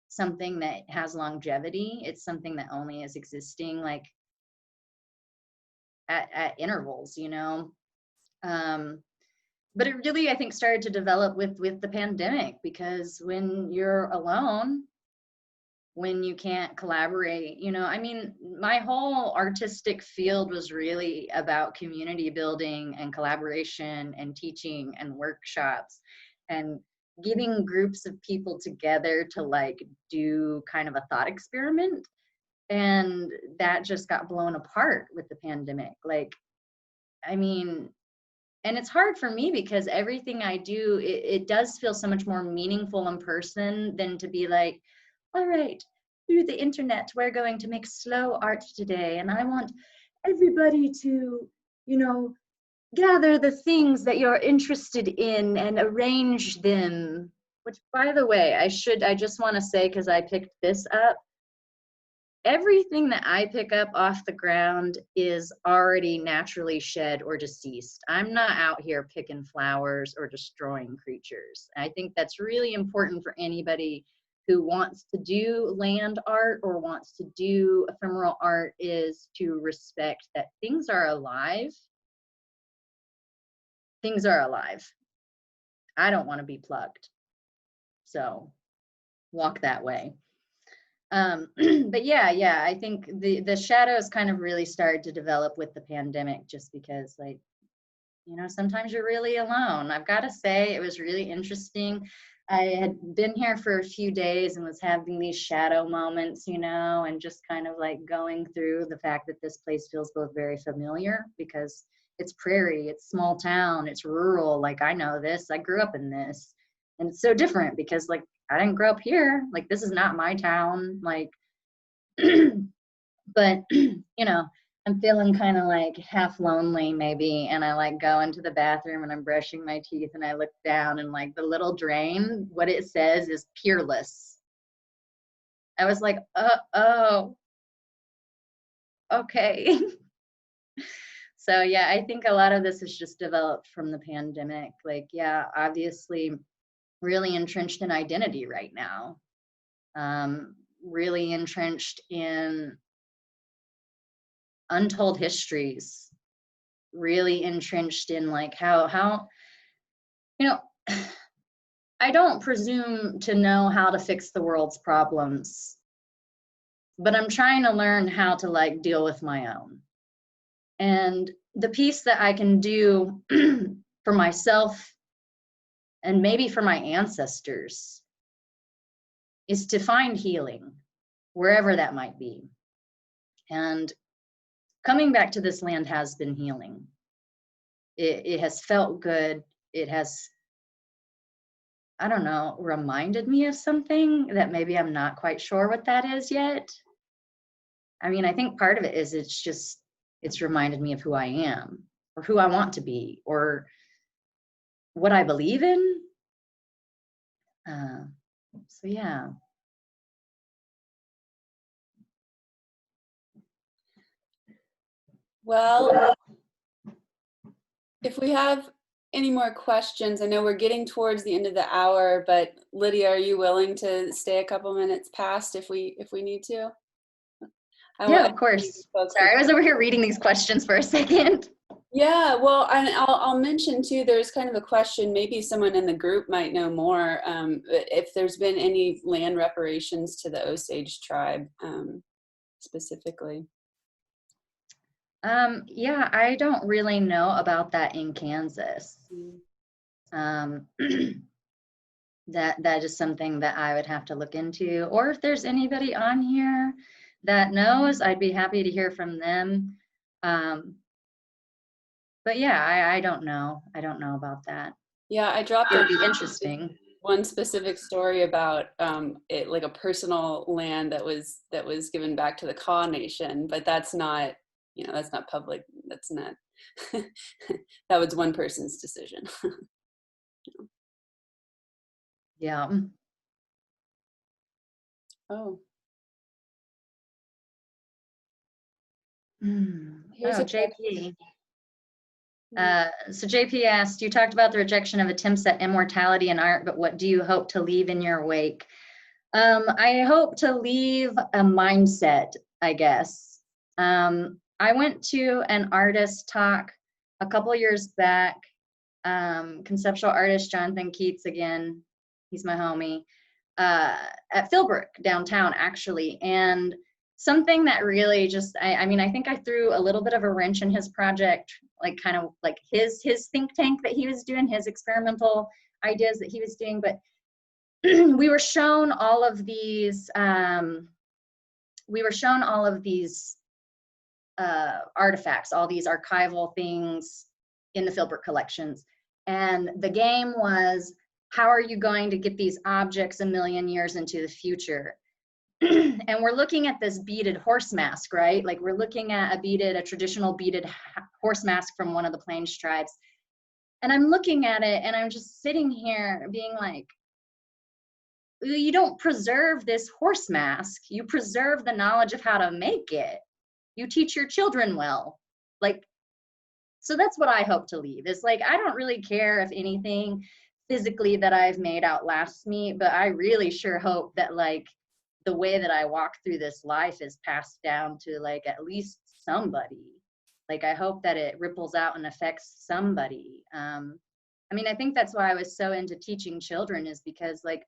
something that has longevity. It's something that only is existing like at intervals, you know. But it really, I think, started to develop with the pandemic, because when you're alone, when you can't collaborate, you know, I mean, my whole artistic field was really about community building and collaboration and teaching and workshops and getting groups of people together to like do kind of a thought experiment. And that just got blown apart with the pandemic. Like, I mean, and it's hard for me because everything I do, it does feel so much more meaningful in person than to be like, all right, through the internet, we're going to make slow art today. And I want everybody to, you know, gather the things that you're interested in and arrange them. Which, by the way, I just want to say, because I picked this up, everything that I pick up off the ground is already naturally shed or deceased. I'm not out here picking flowers or destroying creatures. I think that's really important for anybody who wants to do land art or wants to do ephemeral art, is to respect that things are alive. Things are alive. I don't want to be plugged. So walk that way. But yeah, I think the shadows kind of really started to develop with the pandemic, just because, like, you know, sometimes you're really alone. I've got to say, it was really interesting. I had been here for a few days and was having these shadow moments, you know, and just kind of like going through the fact that this place feels both very familiar because it's prairie, it's small town, it's rural. Like, I know this, I grew up in this. And it's so different because, like, I didn't grow up here. Like, this is not my town. Like, but, you know, I'm feeling kind of like half lonely maybe, and I like go into the bathroom and I'm brushing my teeth and I look down and like the little drain, what it says is peerless. I was like, oh, okay. So yeah, I think a lot of this is just developed from the pandemic. Like, yeah, obviously really entrenched in identity right now. Really entrenched in untold histories, really entrenched in like how you know, I don't presume to know how to fix the world's problems, but I'm trying to learn how to like deal with my own. And the piece that I can do for myself and maybe for my ancestors is to find healing wherever that might be. And coming back to this land has been healing. It has felt good. It has, I don't know, reminded me of something that maybe I'm not quite sure what that is yet. I mean, I think part of it is it's reminded me of who I am or who I want to be or what I believe in. So yeah. Well, if we have any more questions, I know we're getting towards the end of the hour, but Lydia, are you willing to stay a couple minutes past if we need to? Yeah, of course. Sorry, I was over here reading these questions for a second. Yeah, well, and I'll mention too, there's kind of a question, maybe someone in the group might know more, if there's been any land reparations to the Osage tribe specifically. Yeah, I don't really know about that in Kansas. That is something that I would have to look into, or if there's anybody on here that knows, I'd be happy to hear from them. But yeah, I don't know. I don't know about that. Yeah, I dropped It would be interesting. one specific story about it, like a personal land that was given back to the Kaw Nation, but that's not, you know, that's not public. That's not. That was one person's decision. Yeah. Oh. Oh, JP. So JP asked, you talked about the rejection of attempts at immortality in art, but what do you hope to leave in your wake? I hope to leave a mindset, I guess. I went to an artist talk a couple years back, conceptual artist Jonathan Keats again, he's my homie, at Philbrook downtown actually, and something that really just, I mean, I think I threw a little bit of a wrench in his project, like kind of like his think tank that he was doing, his experimental ideas that he was doing, but we were shown all of these artifacts, all these archival things in the Philbrook collections. And the game was, how are you going to get these objects a million years into the future? And we're looking at this beaded horse mask, right? Like we're looking at a traditional beaded horse mask from one of the Plains tribes. And I'm looking at it and I'm just sitting here being like, you don't preserve this horse mask. You preserve the knowledge of how to make it. You teach your children well. Like, so that's what I hope to leave. It's like, I don't really care if anything physically that I've made outlasts me, but I really sure hope that like the way that I walk through this life is passed down to like at least somebody. Like, I hope that it ripples out and affects somebody. I mean, I think that's why I was so into teaching children, is because like,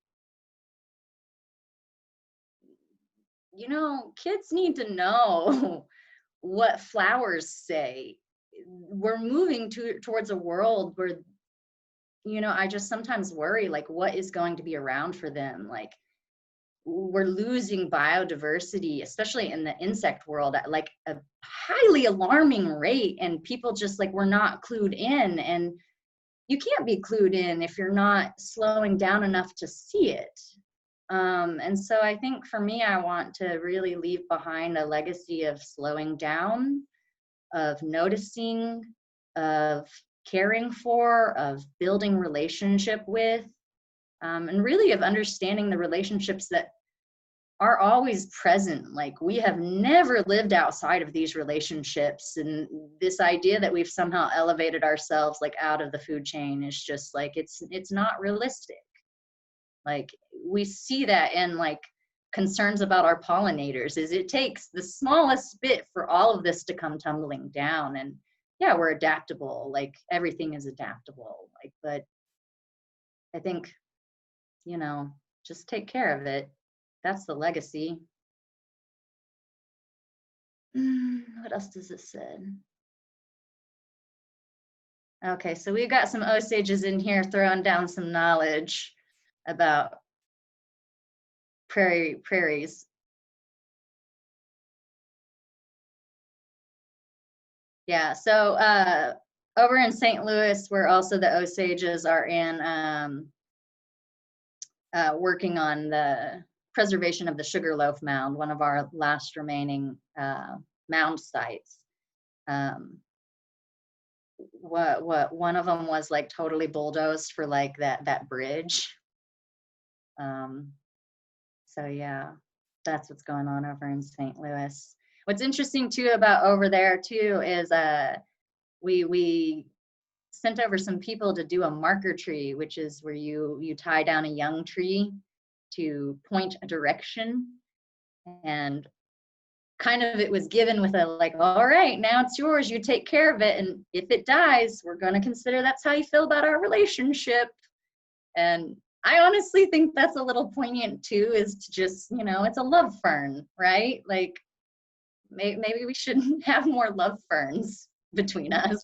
you know, kids need to know what flowers say. We're moving towards a world where I just sometimes worry, like, what is going to be around for them? Like, we're losing biodiversity, especially in the insect world, at like a highly alarming rate. And people just like, we're not clued in. And you can't be clued in if you're not slowing down enough to see it. And so I think for me, I want to really leave behind a legacy of slowing down, of noticing, of caring for, of building relationship with, and really of understanding the relationships that are always present. Like, we have never lived outside of these relationships, and this idea that we've somehow elevated ourselves like out of the food chain is just like, it's not realistic. Like, we see that in like concerns about our pollinators, is it takes the smallest bit for all of this to come tumbling down. And yeah, we're adaptable, like everything is adaptable, like, but I think, just take care of it. That's the legacy. What else does it say? Okay, so we got some Osages in here throwing down some knowledge about prairies. Yeah, so over in St. Louis, where also the Osages are in, working on the preservation of the Sugarloaf Mound, one of our last remaining mound sites. One of them was like totally bulldozed for like that bridge. So yeah, that's what's going on over in St. Louis. What's interesting too about over there too is we sent over some people to do a marker tree, which is where you tie down a young tree to point a direction. And kind of it was given with a like, all right, now it's yours, you take care of it, and if it dies, we're going to consider that's how you feel about our relationship. And I honestly think that's a little poignant too, is to just, it's a love fern, right? Like, maybe we shouldn't have more love ferns between us.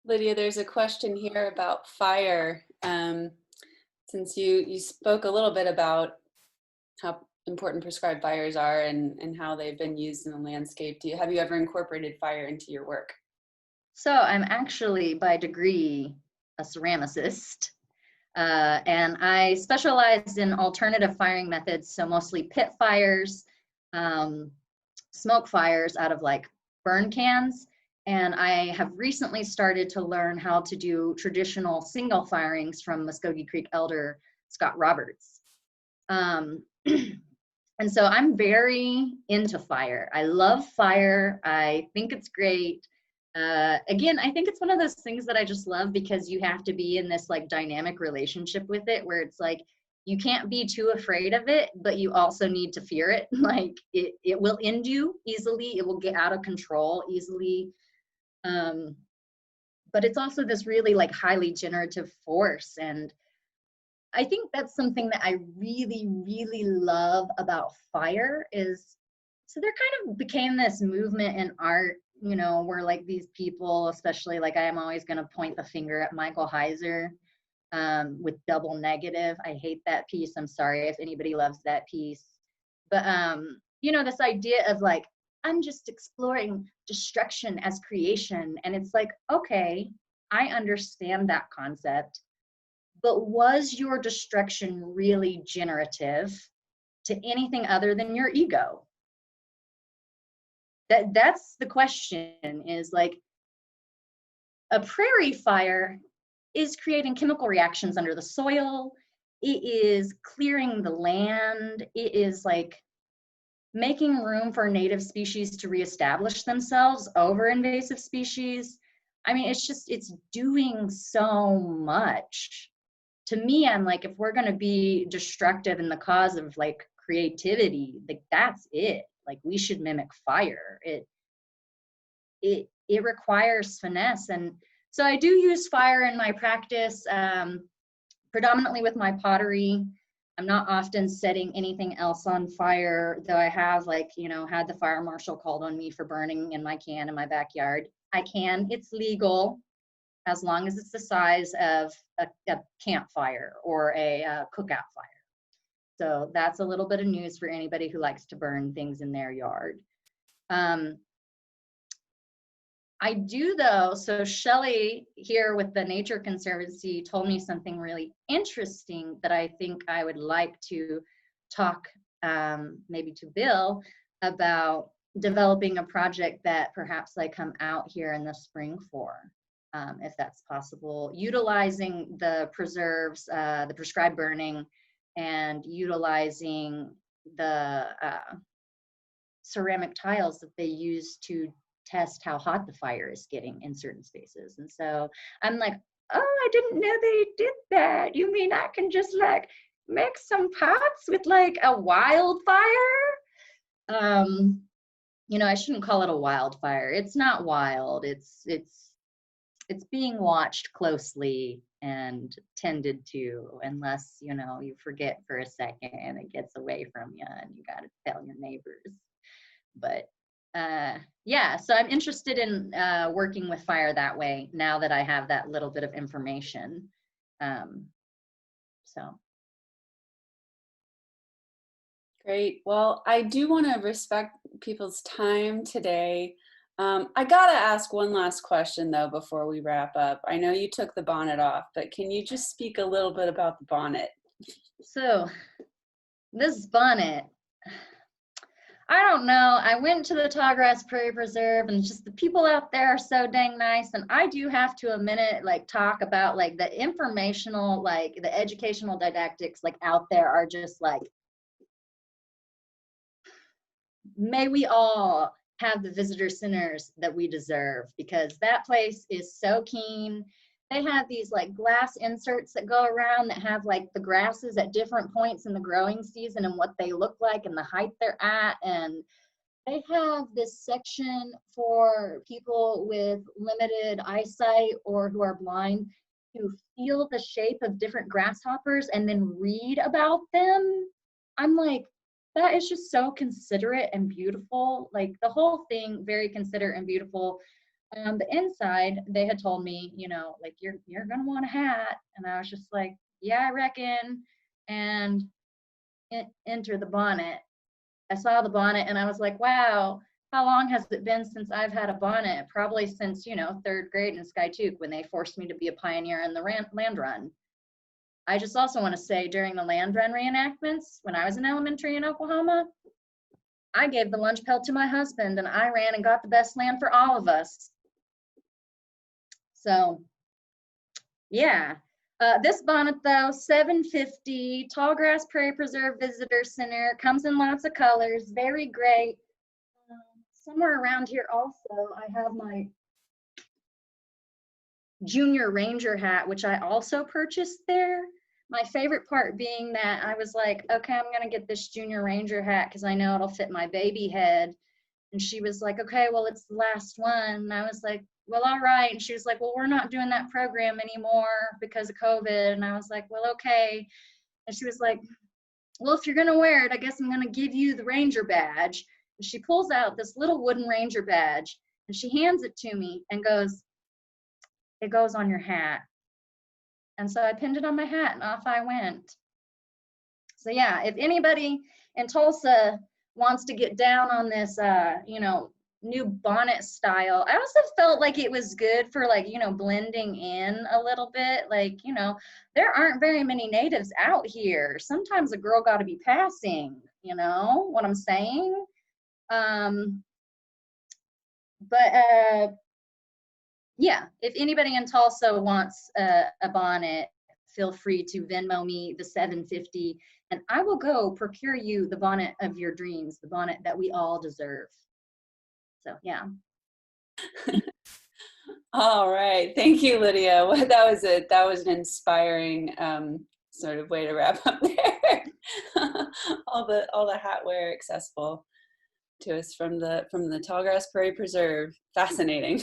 Lydia, there's a question here about fire. Since you spoke a little bit about how important prescribed fires are and how they've been used in the landscape, have you ever incorporated fire into your work? So I'm actually by degree a ceramicist, and I specialized in alternative firing methods, so mostly pit fires, smoke fires out of like burn cans. And I have recently started to learn how to do traditional single firings from Muskogee Creek elder Scott Roberts. And so I'm very into fire. I love fire. I think it's great. Again, I think it's one of those things that I just love because you have to be in this like dynamic relationship with it, where it's like, you can't be too afraid of it, but you also need to fear it. Like, it will end you easily. It will get out of control easily. But it's also this really like highly generative force. And I think that's something that I really, really love about fire is, so there kind of became this movement in art, where like these people, especially like, I am always going to point the finger at Michael Heiser with Double Negative. I hate that piece. I'm sorry if anybody loves that piece. But, this idea of like, I'm just exploring destruction as creation. And it's like, okay, I understand that concept. But was your destruction really generative to anything other than your ego? That's the question, is like, a prairie fire is creating chemical reactions under the soil. It is clearing the land. It is like making room for native species to reestablish themselves over invasive species. I mean, it's doing so much. To me, I'm like, if we're going to be destructive in the cause of like creativity, like that's it. Like, we should mimic fire. It requires finesse. And so I do use fire in my practice, predominantly with my pottery. I'm not often setting anything else on fire, though I have like, had the fire marshal called on me for burning in my can in my backyard. I can. It's legal as long as it's the size of a campfire or a cookout fire. So that's a little bit of news for anybody who likes to burn things in their yard. I do though, so Shelley here with the Nature Conservancy told me something really interesting that I think I would like to talk maybe to Bill about developing a project that perhaps I come out here in the spring for, if that's possible, utilizing the preserves, the prescribed burning, and utilizing the ceramic tiles that they use to test how hot the fire is getting in certain spaces. And so I'm like, oh, I didn't know they did that. You mean I can just like make some pots with like a wildfire? You know, I shouldn't call it a wildfire. It's not wild. It's being watched closely and tended to, unless, you know, you forget for a second and it gets away from you and you got to tell your neighbors. But yeah, so I'm interested in working with fire that way now that I have that little bit of information. So. Great. Well, I do want to respect people's time today. I gotta ask one last question though before we wrap up. I know you took the bonnet off, but can you just speak a little bit about the bonnet? So this bonnet, I don't know. I went to the Tallgrass Prairie Preserve and just the people out there are so dang nice. And I do have to a minute like talk about like the informational, like the educational didactics like out there are just like, may we all have the visitor centers that we deserve, because that place is so keen. They have these like glass inserts that go around that have like the grasses at different points in the growing season and what they look like and the height they're at. And they have this section for people with limited eyesight or who are blind to feel the shape of different grasshoppers and then read about them. I'm like, that is just so considerate and beautiful. Like the whole thing, very considerate and beautiful. The inside, they had told me, you know, like you're gonna want a hat, and I was just like, yeah, I reckon. And enter the bonnet. I saw the bonnet, and I was like, wow, how long has it been since I've had a bonnet? Probably since, you know, 3rd grade in Skytook when they forced me to be a pioneer in the land run. I just also want to say during the land run reenactments, when I was in elementary in Oklahoma, I gave the lunch pail to my husband and I ran and got the best land for all of us. So yeah, this bonnet though, $7.50, Tallgrass Prairie Preserve Visitor Center, comes in lots of colors, very great. Somewhere around here also, I have my Junior Ranger hat, which I also purchased there. My favorite part being that I was like, okay, I'm gonna get this Junior Ranger hat because I know it'll fit my baby head. And she was like, okay, well, it's the last one. And I was like, well, all right. And she was like, well, we're not doing that program anymore because of COVID. And I was like, well, okay. And she was like, well, if you're gonna wear it, I guess I'm gonna give you the Ranger badge. And she pulls out this little wooden Ranger badge and she hands it to me and goes, it goes on your hat. And so I pinned it on my hat and off I went. So yeah, if anybody in Tulsa wants to get down on this, you know, new bonnet style, I also felt like it was good for like, you know, blending in a little bit. Like, you know, there aren't very many natives out here. Sometimes a girl got to be passing, you know what I'm saying? Yeah, if anybody in Tulsa wants a bonnet, feel free to Venmo me the $7.50 and I will go procure you the bonnet of your dreams, the bonnet that we all deserve. So yeah. All right, thank you, Lydia. Well, that was it. That was an inspiring sort of way to wrap up there. all the hat wear accessible to us from the Tallgrass Prairie Preserve. Fascinating.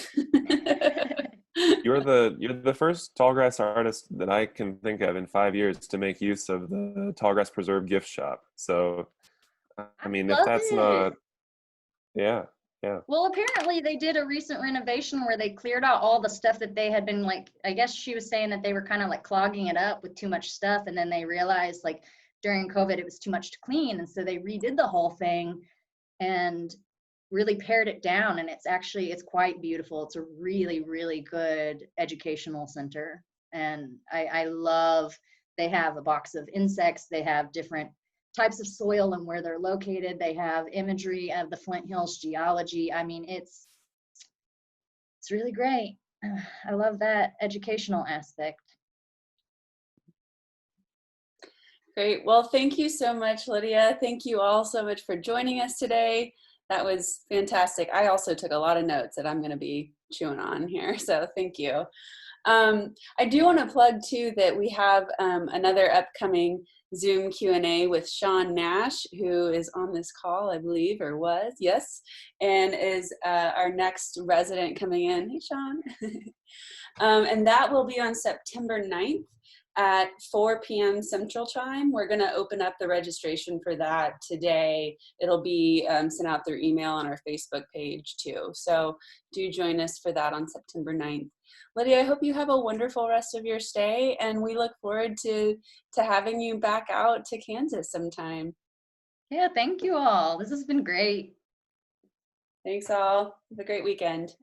You're the first tallgrass artist that I can think of in 5 years to make use of the Tallgrass Preserve gift shop. So, I mean, if that's not, yeah, Yeah. Well, apparently they did a recent renovation where they cleared out all the stuff that they had been like, I guess she was saying that they were kind of like clogging it up with too much stuff. And then they realized like during COVID, it was too much to clean. And so they redid the whole thing and really pared it down. And it's quite beautiful. It's a really, really good educational center. And I love, they have a box of insects. They have different types of soil and where they're located. They have imagery of the Flint Hills geology. I mean, it's really great. I love that educational aspect. Great. Well, thank you so much, Lydia. Thank you all so much for joining us today. That was fantastic. I also took a lot of notes that I'm going to be chewing on here, so thank you. I do want to plug too that we have another upcoming Zoom Q&A with Sean Nash, who is on this call, I believe, or was, yes, and is our next resident coming in. Hey, Sean. And that will be on September 9th at 4 p.m. Central Time. We're going to open up the registration for that today. It'll be sent out through email on our Facebook page too. So do join us for that on September 9th. Lydia, I hope you have a wonderful rest of your stay, and we look forward to having you back out to Kansas sometime. Yeah, thank you all. This has been great. Thanks all. Have a great weekend.